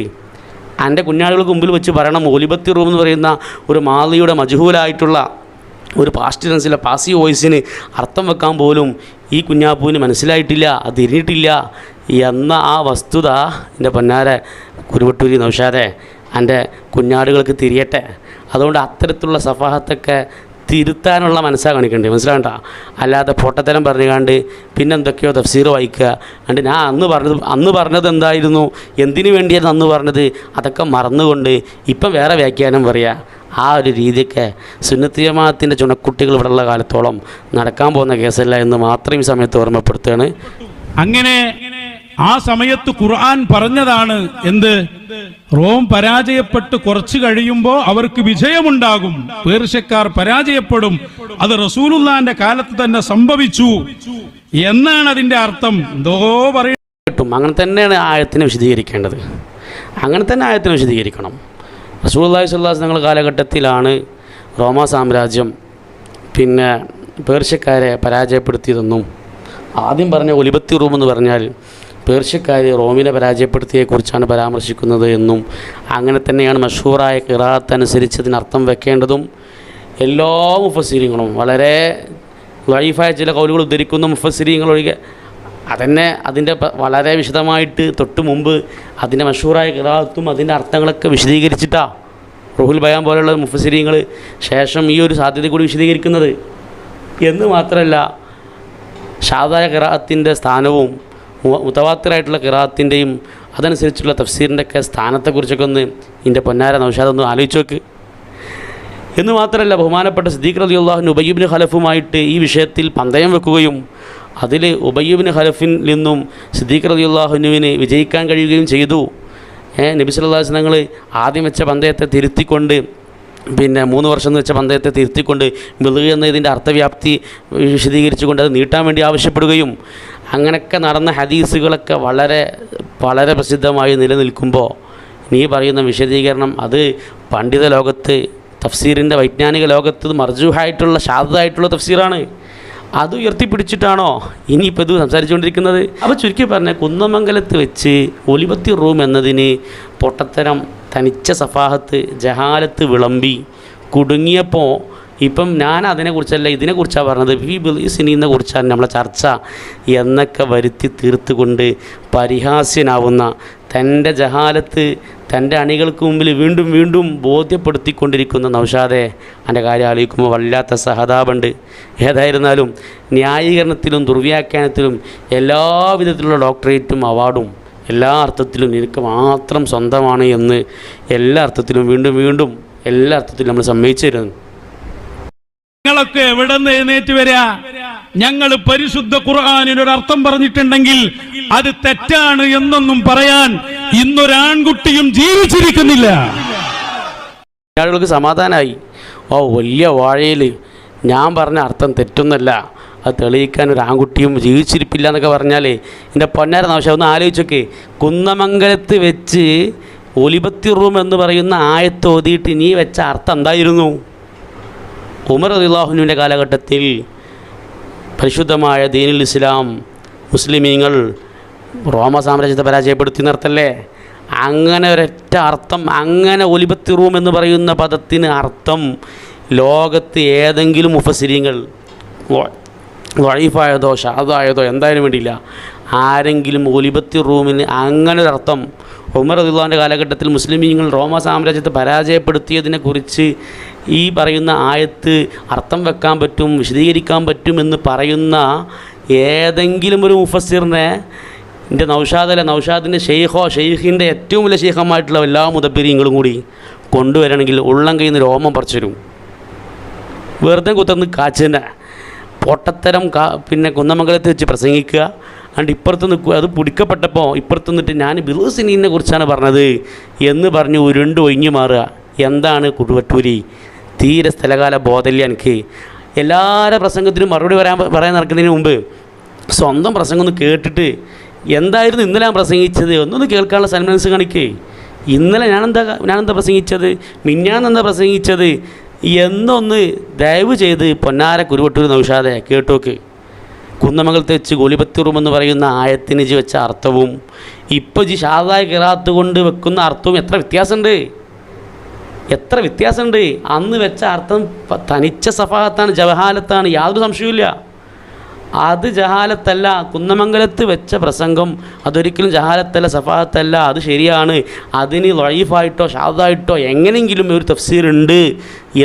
S1: എൻ്റെ കുഞ്ഞാടുകൾക്ക് മുമ്പിൽ വെച്ച് പറയണം ഒലിബത്തി റൂം എന്ന് പറയുന്ന ഒരു മാളിയുടെ മജ്ഹൂലായിട്ടുള്ള ഒരു പാസ്റ്റ് ടെൻസിലെ പാസീവ് വോയിസിന് അർത്ഥം വെക്കാൻ പോലും ഈ കുഞ്ഞാപ്പൂവിന് മനസ്സിലായിട്ടില്ല, അത് തിരിഞ്ഞിട്ടില്ല എന്ന ആ വസ്തുത എൻ്റെ പൊന്നാരെ കുരുവട്ടൂരി നൗഷാദെ എൻ്റെ കുഞ്ഞാടുകൾക്ക് തിരിയട്ടെ. അതുകൊണ്ട് അത്തരത്തിലുള്ള സഫാഹത്തൊക്കെ തിരുത്താനുള്ള മനസ്സാണ് കാണിക്കേണ്ടത്. മനസ്സിലാകണ്ട? അല്ലാതെ പൊട്ടത്തരം പറഞ്ഞുകൊണ്ട് പിന്നെ എന്തൊക്കെയോ തഫ്സീർ വായിക്കുക. അതുകൊണ്ട് ഞാൻ അന്ന് പറഞ്ഞത് എന്തായിരുന്നു, എന്തിനു വേണ്ടിയായിരുന്നു അന്ന് പറഞ്ഞത്, അതൊക്കെ മറന്നുകൊണ്ട് ഇപ്പം വേറെ വ്യാഖ്യാനം പറയുക. ആ ഒരു രീതിയൊക്കെ സുന്നത്ത് ജമാഅത്തിൻ്റെ ചുണക്കുട്ടികൾ ഇവിടെയുള്ള കാലത്തോളം നടക്കാൻ പോകുന്ന കേസല്ല എന്ന് മാത്രം ഈ സമയത്ത് ഓർമ്മപ്പെടുത്തുകയാണ്.
S2: അങ്ങനെ ആ സമയത്ത് ഖുർആൻ പറഞ്ഞതാണ് എന്ത്? റോം പരാജയപ്പെട്ട് കുറച്ചു കഴിയുമ്പോൾ അവർക്ക് വിജയമുണ്ടാകും, പേർഷ്യക്കാർ പരാജയപ്പെടും. അത് റസൂലുള്ളാന്റെ കാലത്ത് തന്നെ സംഭവിച്ചു എന്നാണ് അതിന്റെ അർത്ഥം. എന്തോ പറയും.
S1: അങ്ങനെ തന്നെയാണ് ആയത്തിനെ വിശദീകരിക്കേണ്ടത്. അങ്ങനെ തന്നെ ആയത്തിനെ വിശദീകരിക്കണം. റസൂലുള്ളാഹി സ്വല്ലല്ലാഹു അലൈഹി വസല്ലം കാലഘട്ടത്തിലാണ് റോമാ സാമ്രാജ്യം പിന്നെ പേർഷ്യക്കാരെ പരാജയപ്പെടുത്തിയതെന്നും ആദ്യം പറഞ്ഞ ഒലിബത്തി റൂം എന്ന് പറഞ്ഞാൽ പേർഷ്യക്കാർ റോമിനെ പരാജയപ്പെടുത്തിയെക്കുറിച്ചാണ് പരാമർശിക്കുന്നത് എന്നും അങ്ങനെ തന്നെയാണ് മഷ്ഹൂറായ ഖിറാഅത്ത് അനുസരിച്ച് ഇതിനർത്ഥം വെക്കേണ്ടതും എല്ലാ മുഫസ്സിരീങ്ങളും വളരെ ദഈഫായ ചില കൗലുകൾ ഉദ്ധരിക്കുന്ന മുഫസ്സിരീങ്ങൾ ഒഴികെ അതന്നെ അതിൻ്റെ വളരെ വിശദമായിട്ട് തൊട്ട് മുമ്പ് അതിൻ്റെ മഷ്ഹൂറായ ഖിറാഅത്തും അതിൻ്റെ അർത്ഥങ്ങളൊക്കെ വിശദീകരിച്ചിട്ടാണ് റൂഹുൽ ബയാൻ പോലെയുള്ള മുഫസ്സിരീങ്ങൾ ശേഷം ഈ ഒരു സാധ്യത കൂടി വിശദീകരിക്കുന്നത്. എന്ന് മാത്രമല്ല ഷാദായ ഖിറാഅത്തിൻ്റെ സ്ഥാനവും മുതവാത്തിറായിട്ടുള്ള ഖിറാഅത്തിൻ്റെയും അതനുസരിച്ചുള്ള തഫ്സീറിൻ്റെ ഒക്കെ സ്ഥാനത്തെക്കുറിച്ചൊക്കെ ഒന്ന് ഇതിൻ്റെ പൊന്നാര നൗഷാദൊന്ന് ആലോചിച്ച് നോക്ക്. എന്ന് മാത്രമല്ല ബഹുമാനപ്പെട്ട സിദ്ദീഖ് റളിയല്ലാഹു അൻഹു ഉബയ്യ് ഇബ്നു ഖലഫുമായിട്ട് ഈ വിഷയത്തിൽ പന്തയം വെക്കുകയും അതിൽ ഉബയ്യ് ഇബ്നു ഖലഫിൽ നിന്നും സിദ്ദീഖ് റളിയല്ലാഹു അൻഹുവിന് വിജയിക്കാൻ കഴിയുകയും ചെയ്തു. നബി സല്ലല്ലാഹു അലൈഹി വസല്ലം ആദ്യം വെച്ച പന്തയത്തെ തിരുത്തിക്കൊണ്ട് പിന്നെ 3 വർഷം എന്ന് വെച്ച പന്തയത്തെ തിരുത്തിക്കൊണ്ട് ബിൽഗ് എന്നതിൻ്റെ അർത്ഥവ്യാപ്തി വിശദീകരിച്ചുകൊണ്ട് അത് നീട്ടാൻ വേണ്ടി ആവശ്യപ്പെടുകയും അങ്ങനെയൊക്കെ നടന്ന ഹദീസുകളൊക്കെ വളരെ വളരെ പ്രസിദ്ധമായി നിലനിൽക്കുമ്പോൾ നീ പറയുന്ന വിശദീകരണം അത് പണ്ഡിത ലോകത്ത് തഫ്സീറിൻ്റെ വൈജ്ഞാനിക ലോകത്ത് മർജൂഹായിട്ടുള്ള ഷാദായിട്ടുള്ള തഫ്സീറാണ്. അത് ഉയർത്തിപ്പിടിച്ചിട്ടാണോ ഇനിയിപ്പോൾ ഇത് സംസാരിച്ചുകൊണ്ടിരിക്കുന്നത്? അപ്പോൾ ചുരുക്കി പറഞ്ഞാൽ കുന്നമംഗലത്ത് വെച്ച് ഒലിബത്തി റൂം എന്നതിന് പൊട്ടത്തരം തനിച്ച സഫാഹത്ത് ജഹാലത്ത് വിളമ്പി കുടുങ്ങിയപ്പോൾ ഇപ്പം ഞാൻ അതിനെക്കുറിച്ചല്ല ഇതിനെക്കുറിച്ചാണ് പറഞ്ഞത്, ഈ ബിൽസിനെ കുറിച്ചാണ് നമ്മളെ ചർച്ച എന്നൊക്കെ വരുത്തി തീർത്തുകൊണ്ട് പരിഹാസ്യനാവുന്ന തൻ്റെ ജഹാലത്ത് തൻ്റെ അണികൾക്ക് മുമ്പിൽ വീണ്ടും വീണ്ടും ബോധ്യപ്പെടുത്തിക്കൊണ്ടിരിക്കുന്ന നൗഷാദെ എൻ്റെ കാര്യം ആലോചിക്കുമ്പോൾ വല്ലാത്ത സഹതാപുണ്ട്. ഏതായിരുന്നാലും ന്യായീകരണത്തിലും ദുർവ്യാഖ്യാനത്തിലും എല്ലാവിധത്തിലുള്ള ഡോക്ടറേറ്റും അവാർഡും എല്ലാ അർത്ഥത്തിലും നിനക്ക് മാത്രം സ്വന്തമാണ് എന്ന് എല്ലാ അർത്ഥത്തിലും വീണ്ടും വീണ്ടും എല്ലാ അർത്ഥത്തിലും നമ്മൾ സമ്മതിച്ചു തരുന്നു.
S2: ഞങ്ങളൊക്കെ എവിടെ നിന്ന് എഴുന്നേറ്റ് വരിക? ഞങ്ങൾ പരിശുദ്ധ ഖുർആനിനൊരർത്ഥം പറഞ്ഞിട്ടുണ്ടെങ്കിൽ അത് തെറ്റാണ് എന്നൊന്നും പറയാൻ ഇന്നൊരാൺകുട്ടിയും ജീവിച്ചിരിക്കുന്നില്ല.
S1: ആളുകൾക്ക് സമാധാനമായി. വലിയ വാഴയിൽ ഞാൻ പറഞ്ഞ അർത്ഥം തെറ്റൊന്നല്ല, അത് തെളിയിക്കാൻ ഒരു ആൺകുട്ടിയും ജീവിച്ചിരിപ്പില്ല എന്നൊക്കെ പറഞ്ഞാലേ എൻ്റെ പൊന്നാര ആവശ്യം ഒന്ന് ആലോചിച്ചൊക്കെ. കുന്നമംഗലത്ത് വെച്ച് ഒലിബത്തി റൂം എന്ന് പറയുന്ന ആയത്ത് ഓതിയിട്ട് നീ വെച്ച അർത്ഥം എന്തായിരുന്നു? ഉമർ റളിയല്ലാഹു അൻഹുവിൻ്റെ കാലഘട്ടത്തിൽ പരിശുദ്ധമായ ദീനുൽ ഇസ്ലാം മുസ്ലിമീങ്ങൾ റോമ സാമ്രാജ്യത്തെ പരാജയപ്പെടുത്തി നിർത്തല്ലേ? അങ്ങനെ ഒരൊറ്റ അർത്ഥം, അങ്ങനെ ഒലിബത്തി റൂം എന്ന് പറയുന്ന പദത്തിന് അർത്ഥം ലോകത്ത് ഏതെങ്കിലും മുഫസ്സിരീങ്ങൾ ദഈഫായതോ ഷാദായതോ എന്തായാലും വേണ്ടിയില്ല ആരെങ്കിലും ഒലിബത്തി റൂമിന് അങ്ങനെ ഒരർത്ഥം ഉമർ റളിയല്ലാഹുവിൻ്റെ കാലഘട്ടത്തിൽ മുസ്ലിമീങ്ങൾ റോമ സാമ്രാജ്യത്തെ പരാജയപ്പെടുത്തിയതിനെക്കുറിച്ച് ഈ പറയുന്ന ആയത്ത് അർത്ഥം വെക്കാൻ പറ്റും വിശദീകരിക്കാൻ പറ്റുമെന്ന് പറയുന്ന ഏതെങ്കിലും ഒരു മുഫസ്സിറിനെ എൻ്റെ നൗഷാദിൻ്റെ ഷെയ്ഖിൻ്റെ ഏറ്റവും വലിയ ഷെയ്ഖന്മായിട്ടുള്ള എല്ലാ മുദബ്ബിരീങ്ങളും കൂടി കൊണ്ടുവരണമെങ്കിൽ ഉള്ളം കയ്യിൽ നിന്ന് രോമം പറിച്ചു തരും. വെറുതെ കുത്തന്ന് കാച്ചന്നെ പൊട്ടത്തരം പിന്നെ കുന്നമംഗലത്ത് വെച്ച് പ്രസംഗിക്കുക. അതുകൊണ്ട് ഇപ്പുറത്ത് നിൽക്കുക. അത് പിടിക്കപ്പെട്ടപ്പോൾ ഇപ്പുറത്ത് നിന്നിട്ട് ഞാൻ ബിൽസിനെ കുറിച്ചാണ് പറഞ്ഞത് എന്ന് പറഞ്ഞ് ഉരുണ്ട് ഒഴിഞ്ഞു മാറുക. എന്താണ് കുടുവട്ടൂരി? തീരെ സ്ഥലകാല ബോധമില്ല എനിക്ക്. എല്ലാവരുടെ പ്രസംഗത്തിനും മറുപടി പറയാൻ നടക്കുന്നതിന് മുമ്പ് സ്വന്തം പ്രസംഗം ഒന്ന് കേട്ടിട്ട് എന്തായിരുന്നു ഇന്നലെ ഞാൻ പ്രസംഗിച്ചത് ഒന്നൊന്ന് കേൾക്കാനുള്ള സന്മനസ് കാണിക്കേ. ഇന്നലെ ഞാനെന്താ പ്രസംഗിച്ചത്, മിഞ്ഞാന്നെന്താ പ്രസംഗിച്ചത് എന്നൊന്ന് ദയവ് ചെയ്ത് പൊന്നാര കുരുവട്ടൂർ നൗഷാദെ കേട്ടോക്ക്. കുന്നമംഗലത്ത് വെച്ച് ഒലിബത്തി റൂം എന്ന് പറയുന്ന ആയത്തിന് ജി വെച്ച അർത്ഥവും ഇപ്പോൾ ജി ഷാദായ ഖിറാഅത്ത് കൊണ്ട് വെക്കുന്ന അർത്ഥവും എത്ര വ്യത്യാസമുണ്ട്. അന്ന് വെച്ച അർത്ഥം തനിച്ച സഫാഹത്താണ്, ജവഹാലത്താണ്, യാതൊരു സംശയവുമില്ല. അത് ജഹാലത്തല്ല. കുന്നമംഗലത്ത് വെച്ച പ്രസംഗം അതൊരിക്കലും ജഹാലത്തല്ല, സഫാഹത്തല്ല. അത് ശരിയാണ്. അതിന് ദഈഫായിട്ടോ ഷാദായിട്ടോ എങ്ങനെയെങ്കിലും ഒരു തഫ്സീറുണ്ട്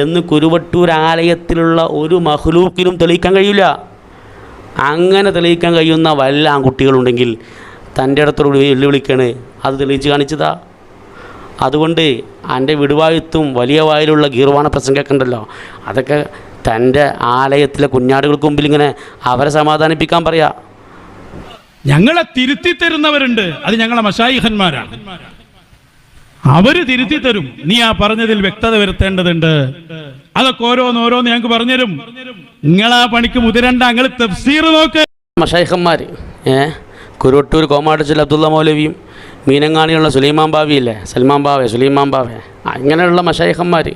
S1: എന്ന് കുരുവട്ടൂർ ആലയത്തിലുള്ള ഒരു മഖ്ലൂക്കിനും തെളിയിക്കാൻ കഴിയില്ല. അങ്ങനെ തെളിയിക്കാൻ കഴിയുന്ന വല്ല ആൺകുട്ടികളുണ്ടെങ്കിൽ തൻ്റെ അടുത്തോട് വെല്ലുവിളിക്കാണ്, അത് തെളിയിച്ച് കാണിച്ചതാ. അതുകൊണ്ട് എൻ്റെ വിടുവായുത്തും വലിയ വായിലുള്ള ഗീർവാണ പ്രസംഗമൊക്കെ ഉണ്ടല്ലോ, അതൊക്കെ തൻ്റെ ആലയത്തിലെ കുഞ്ഞാടുകൾക്ക് മുമ്പിൽ ഇങ്ങനെ അവരെ സമാധാനിപ്പിക്കാൻ പറയാ.
S2: ഞങ്ങളെ തിരുത്തി തരുന്നവരുണ്ട്, അത് ഞങ്ങളെ മശായിഖന്മാരാണ്. അവര് തിരുത്തി തരും. നീ ആ പറഞ്ഞതിൽ വ്യക്തത വരുത്തേണ്ടതുണ്ട്. അതൊക്കെ ഓരോന്നോരോന്ന് ഞങ്ങൾക്ക് പറഞ്ഞുതരും. നിങ്ങളാ പണിക്ക് മുതിരണ്ട, നിങ്ങൾ തഫ്സീർ നോക്ക്.
S1: മശായിഖന്മാർ കുരുവട്ടൂർ കോമാടച്ചിൽ അബ്ദുള്ള മൗലവിയും മീനങ്ങാണിയുള്ള സുലൈമാൻ ബാവിയില്ലേ, സുലൈമാൻ ബാവെ അങ്ങനെയുള്ള മശായിഖന്മാർ,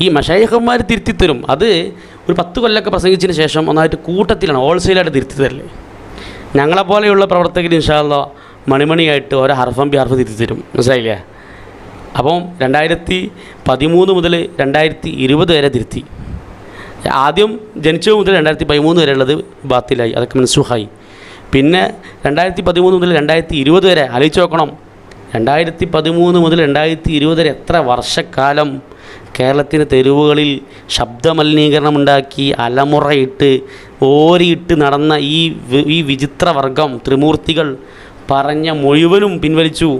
S1: ഈ മശായിഖന്മാർ തിരുത്തിത്തരും. അത് ഒരു 10 കൊല്ലമൊക്കെ പ്രസംഗിച്ചതിന് ശേഷം ഒന്നായിട്ട് കൂട്ടത്തിലാണ്, ഹോൾസെയിലായിട്ട് തിരുത്തി തരല്ലേ. ഞങ്ങളെപ്പോലെയുള്ള പ്രവർത്തകർ ഇൻഷാ അല്ലാഹ് മണിമണിയായിട്ട് ഓരോ ഹർഫം തിരുത്തി തരും. മനസ്സിലായില്ലേ? അപ്പം 2013 മുതൽ 2020 വരെ തിരുത്തി. ആദ്യം ജനിച്ചത് മുതൽ 2013 വരെ ഉള്ളത് ബാത്തിലായി, അതൊക്കെ മൻസൂഖായി. പിന്നെ 2013 മുതൽ 2020 വരെ ആലോചിച്ച് നോക്കണം. 2013 മുതൽ 2020 വരെ എത്ര വർഷക്കാലം കേരളത്തിൻ്റെ തെരുവുകളിൽ ശബ്ദമലിനീകരണമുണ്ടാക്കി അലമുറയിട്ട് ഓരിയിട്ട് നടന്ന ഈ വിചിത്രവർഗം ത്രിമൂർത്തികൾ പറഞ്ഞ മുഴുവനും പിൻവലിച്ചു.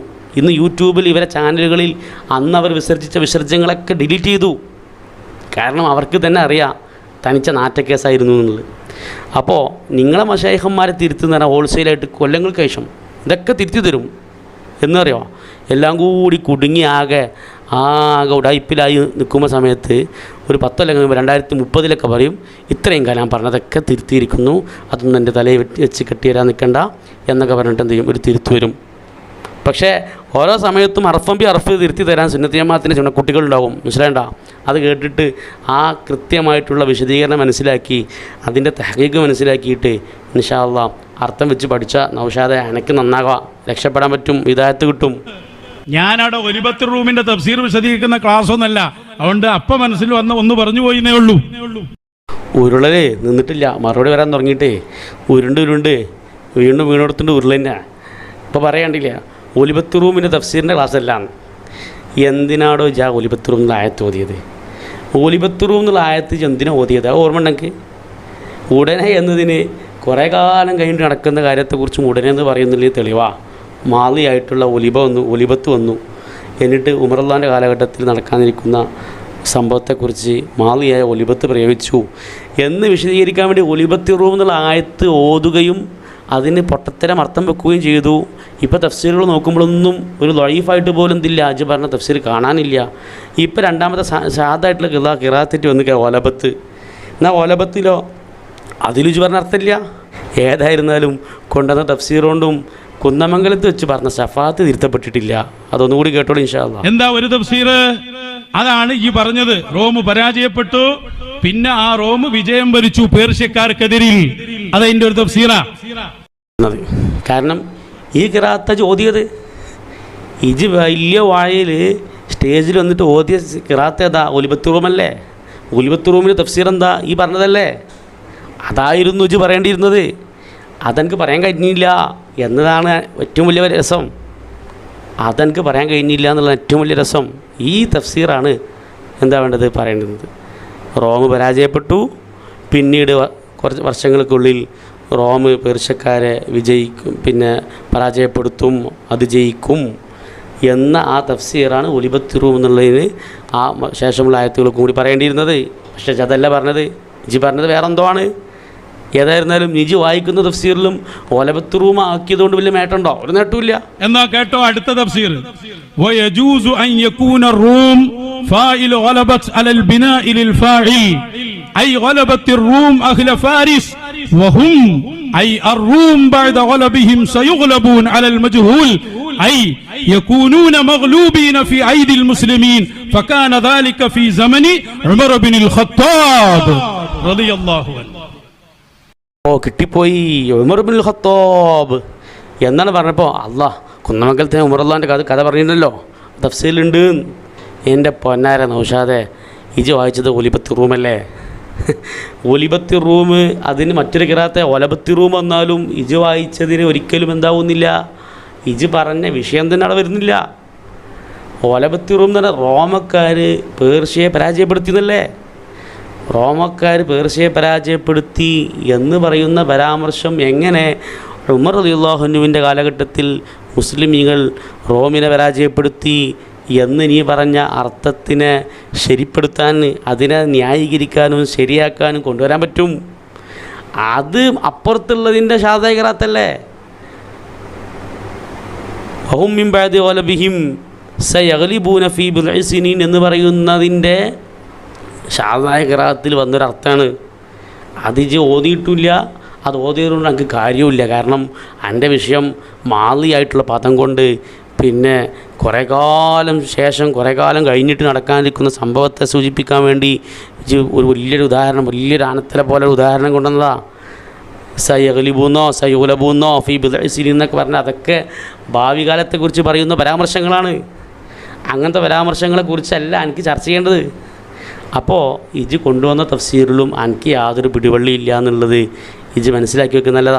S1: ഇന്ന് യൂട്യൂബിൽ ഇവരെ ചാനലുകളിൽ അന്ന് അവർ വിസർജിച്ച വിസർജ്യങ്ങളൊക്കെ ഡിലീറ്റ് ചെയ്തു. കാരണം അവർക്ക് തന്നെ അറിയാം തനിച്ച നാറ്റക്കേസായിരുന്നു എന്നുള്ളത്. അപ്പോൾ നിങ്ങളെ മശായിഖന്മാരെ തിരുത്തുന്ന പറഞ്ഞാൽ ഹോൾസെയിലായിട്ട് കൊല്ലങ്ങൾക്ക് ശേഷം ഇതൊക്കെ തിരുത്തി തരും. എന്നറിയോ, എല്ലാം കൂടി കുടുങ്ങി ആകെ ഉടായ്പിലായി നിൽക്കുന്ന സമയത്ത് ഒരു 10 കൊല്ലം കഴിയുമ്പോൾ 2030 പറയും ഇത്രയും കാലം പറഞ്ഞതൊക്കെ തിരുത്തിയിരിക്കുന്നു, അതൊന്നും എൻ്റെ തലയിൽ വെച്ച് കെട്ടിയരാൻ നിൽക്കണ്ട എന്നൊക്കെ പറഞ്ഞിട്ട് എന്ത് ചെയ്യും, ഒരു തിരുത്തു വരും. പക്ഷേ ഓരോ സമയത്തും അർഫ് തിരുത്തി തരാൻ സുന്നത്ത് ജമാഅത്തിൻ്റെ ചുണക്കുട്ടികളുണ്ടാവും. മനസ്സിലായണ്ട? അത് കേട്ടിട്ട് ആ കൃത്യമായിട്ടുള്ള വിശദീകരണം മനസ്സിലാക്കി അതിൻ്റെ തഹ്ഖീഖ് മനസ്സിലാക്കിയിട്ട് ഇൻഷാ അല്ലാഹ് അർത്ഥം വെച്ച് പഠിച്ച നൗഷാദെ എനിക്ക് നന്നാകാം, രക്ഷപ്പെടാൻ പറ്റും, ഹിദായത്ത് കിട്ടും.
S2: ഞാനവിടെ ഒലിബത്ത് റൂമിന്റെ തഫ്സീർ വിശദീകരിക്കുന്ന ക്ലാസ് ഒന്നല്ല, അതുകൊണ്ട് അപ്പം മനസ്സിൽ വന്ന് ഒന്ന് പറഞ്ഞു പോയിന്നേ ഉള്ളൂ.
S1: ഉരുളലേ നിന്നിട്ടില്ല, മറുപടി വരാൻ തുടങ്ങിയിട്ടേ ഉരുണ്ട് വീണ്ടും വീണെടുത്തിട്ട് ഉരുള തന്നെ. ഇപ്പോൾ പറയാണ്ടില്ല ഒലിബത്ത് റൂമിൻ്റെ തഫ്സീറിൻ്റെ ക്ലാസ്സെല്ലാം. എന്തിനാടോ ഒലിബത്ത് റൂം എന്നുള്ള ആയത്ത് ഓതിയത്? ഒലിബത്ത് റൂം എന്നുള്ള ആയത്ത് എന്തിനാണ് ഓതിയത്? അത് ഓർമ്മ ഉണ്ടെങ്കിൽ ഉടനെ എന്നതിന് കുറേ കാലം കഴിഞ്ഞിട്ട് നടക്കുന്ന കാര്യത്തെക്കുറിച്ചും ഉടനെ എന്ന് പറയുന്നില്ല തെളിവാ. മാളിയായിട്ടുള്ള ഒലിബത്ത് വന്നു. എന്നിട്ട് ഉമറുള്ളാൻ്റെ കാലഘട്ടത്തിൽ നടക്കാനിരിക്കുന്ന സംഭവത്തെക്കുറിച്ച് മാളിയായ ഒലിബത്ത് പ്രയോഗിച്ചു എന്ന് വിശദീകരിക്കാൻ വേണ്ടി ഒലിബത്ത് റൂം എന്നുള്ള ആയത്ത് ഓതുകയും അതിന് പൊട്ടത്തരം അർത്ഥം വെക്കുകയും ചെയ്തു. ഇപ്പോൾ തഫ്സീറുകൾ നോക്കുമ്പോഴൊന്നും ഒരു ലൈഫായിട്ട് പോലും എന്തില്ല, അജ് പറഞ്ഞ തഫ്സീർ കാണാനില്ല. ഇപ്പോൾ രണ്ടാമത്തെ ഷാദായിട്ടുള്ള കിറാത്തിട്ട് വന്ന് ഒലബത്ത്. എന്നാൽ ഒലബത്തിലോ അതിലുജ് പറഞ്ഞ അർത്ഥമില്ല. ഏതായിരുന്നാലും കൊണ്ടുവന്ന തഫ്സീർ കൊണ്ടും കുന്നമംഗലത്ത് വെച്ച് പറഞ്ഞ ശഫാത്ത് തിരുത്തപ്പെട്ടിട്ടില്ല. അതൊന്നും കൂടി കേട്ടോളൂ ഇൻഷാ അല്ലാഹ്.
S2: എന്താ ഒരു തഫ്സീർ? അതാണ് ഈ പറഞ്ഞത്. റോം പരാജയപ്പെട്ടു, പിന്നെ ആ റോം വിജയം വരിച്ചു പേർഷ്യക്കാർക്കെതിരിൽ. അതതിൻ്റെ ഒരു തഫ്സീറാ.
S1: കാരണം ഈ ഖിറാഅത്ത് ഓതിയത് ഇജ് വലിയ വാഴയിൽ സ്റ്റേജിൽ വന്നിട്ട് ഓതിയ ഖിറാഅത്ത് ഏതാ? ഒലിബത്ത് റൂമല്ലേ? ഒലിബത്ത് റൂമിൻ്റെ തഫ്സീർ എന്താ? ഈ പറഞ്ഞതല്ലേ? അതായിരുന്നു ഇജ് പറയേണ്ടിയിരുന്നത്. അതെനിക്ക് പറയാൻ കഴിഞ്ഞില്ല എന്നതാണ് ഏറ്റവും വലിയ രസം. അതെനിക്ക് പറയാൻ കഴിഞ്ഞില്ല എന്നുള്ള ഏറ്റവും വലിയ രസം. ഈ തഫ്സീറാണ് എന്താ വേണ്ടത്, പറയേണ്ടത്. റോം പരാജയപ്പെട്ടു, പിന്നീട് കുറച്ച് വർഷങ്ങൾക്കുള്ളിൽ റോം പേർഷ്യക്കാരെ വിജയിക്കും, പിന്നെ പരാജയപ്പെടുത്തും, അത് ജയിക്കും എന്ന ആ തഫ്സീറാണ് ഒലിബത്ത് റൂം എന്നുള്ളതിന് ആ ശേഷമുള്ള ആയത്തുകൾക്ക് കൂടി പറയേണ്ടിയിരുന്നത്. പക്ഷേ അതല്ല പറഞ്ഞത്. ഇജി പറഞ്ഞത് വേറെ എന്തോ ആണ്. ഏതായിരുന്നാലും നിജി വായിക്കുന്ന തഫ്സീറിലും ഒലബത്ത് റൂം ആക്കിയതുകൊണ്ട് വലിയ നേട്ടമുണ്ടോ? ഒരു നേട്ടമില്ല.
S2: എന്നാ കേട്ടോ അടുത്ത തഫ്സീർ. ويجوز أن يكون الروم فاعل غلبت على البناء للفاعل أي غلبت الروم أهل فارس وهم أي الروم بعد غلبهم سيغلبون على المجهول أي يكونون مغلوبين في أيدي المسلمين فكان ذلك في زمن عمر بن الخطاب رضي الله عنه.
S1: കിട്ടിപ്പോയി. ഉമർ ഇബ്നുൽ ഖത്താബ് എന്നാണ് പറഞ്ഞപ്പോൾ അല്ലാഹ് കുന്നമംഗലത്തെ ഉമറുള്ളാൻ്റെ കഥ പറഞ്ഞിട്ടുണ്ടല്ലോ, തഫ്സീലുണ്ട്. എൻ്റെ പൊന്നാര നൗഷാദെ, ഇജ് വായിച്ചത് ഒലിബത്ത് റൂമല്ലേ? ഒലിബത്ത് റൂം, അതിന് മറ്റൊരു ഖിറാഅത്തെ ഒലബത്ത് റൂം വന്നാലും ഇജ് വായിച്ചതിന് ഒരിക്കലും എന്താവുന്നില്ല, ഇജ് പറഞ്ഞ വിഷയം തന്നെ അവിടെ വരുന്നില്ല. ഒലബത്ത് റൂം എന്ന് പറഞ്ഞാൽ റോമക്കാർ പേർഷ്യയെ പരാജയപ്പെടുത്തിയെന്നല്ലേ? റോമക്കാർ പേർഷ്യയെ പരാജയപ്പെടുത്തി എന്ന് പറയുന്ന പരാമർശം എങ്ങനെ ഉമർ റളിയല്ലാഹു അൻഹുവിൻ്റെ കാലഘട്ടത്തിൽ മുസ്ലിമീങ്ങൾ റോമിനെ പരാജയപ്പെടുത്തി എന്ന് നീ പറഞ്ഞ അർത്ഥത്തിനെ ശരിപ്പെടുത്താൻ, അതിനെ ന്യായീകരിക്കാനും ശരിയാക്കാനും കൊണ്ടുവരാൻ പറ്റും. അത് അപ്പുറത്തുള്ളതിൻ്റെ ഷാദായിറാത്തല്ലേ. വഹും മിൻ ബഅദി ഗലബിഹിം സയഗ്ലിബൂന ഫീ ബിദ്ഇ സിനീൻ എന്ന് പറയുന്നതിൻ്റെ ഷാദായിറാത്തിൽ വന്നൊരർത്ഥമാണ്. അത് ഇജ്ജ് ഓതിയിട്ടില്ല, അത് ഓതിയതുകൊണ്ട് എനിക്ക് കാര്യമില്ല. കാരണം എൻ്റെ വിഷയം മാളിയായിട്ടുള്ള പദം കൊണ്ട് പിന്നെ കുറേ കാലം ശേഷം, കുറേ കാലം കഴിഞ്ഞിട്ട് നടക്കാനിരിക്കുന്ന സംഭവത്തെ സൂചിപ്പിക്കാൻ വേണ്ടി ഒരു വലിയൊരു ഉദാഹരണം, വലിയൊരു ആനത്തിലെ പോലെ ഒരു ഉദാഹരണം കൊണ്ടുവന്നതാ. സയഗ്ലിബൂന്നോ സയുഗ്ലബൂന്നോ ഫീ ബിദ്ഇ സിനീൻ എന്നൊക്കെ പറഞ്ഞാൽ അതൊക്കെ ഭാവി കാലത്തെക്കുറിച്ച് പറയുന്ന പരാമർശങ്ങളാണ്. അങ്ങനത്തെ പരാമർശങ്ങളെക്കുറിച്ചല്ല എനിക്ക് ചർച്ച ചെയ്യേണ്ടത്. അപ്പോൾ ഇജ് കൊണ്ടുവന്ന തഫ്സീറിലും എനിക്ക് യാതൊരു പിടിവള്ളിയില്ല എന്നുള്ളത് ഇജ് മനസ്സിലാക്കി വെക്കുക നല്ലതാണ്.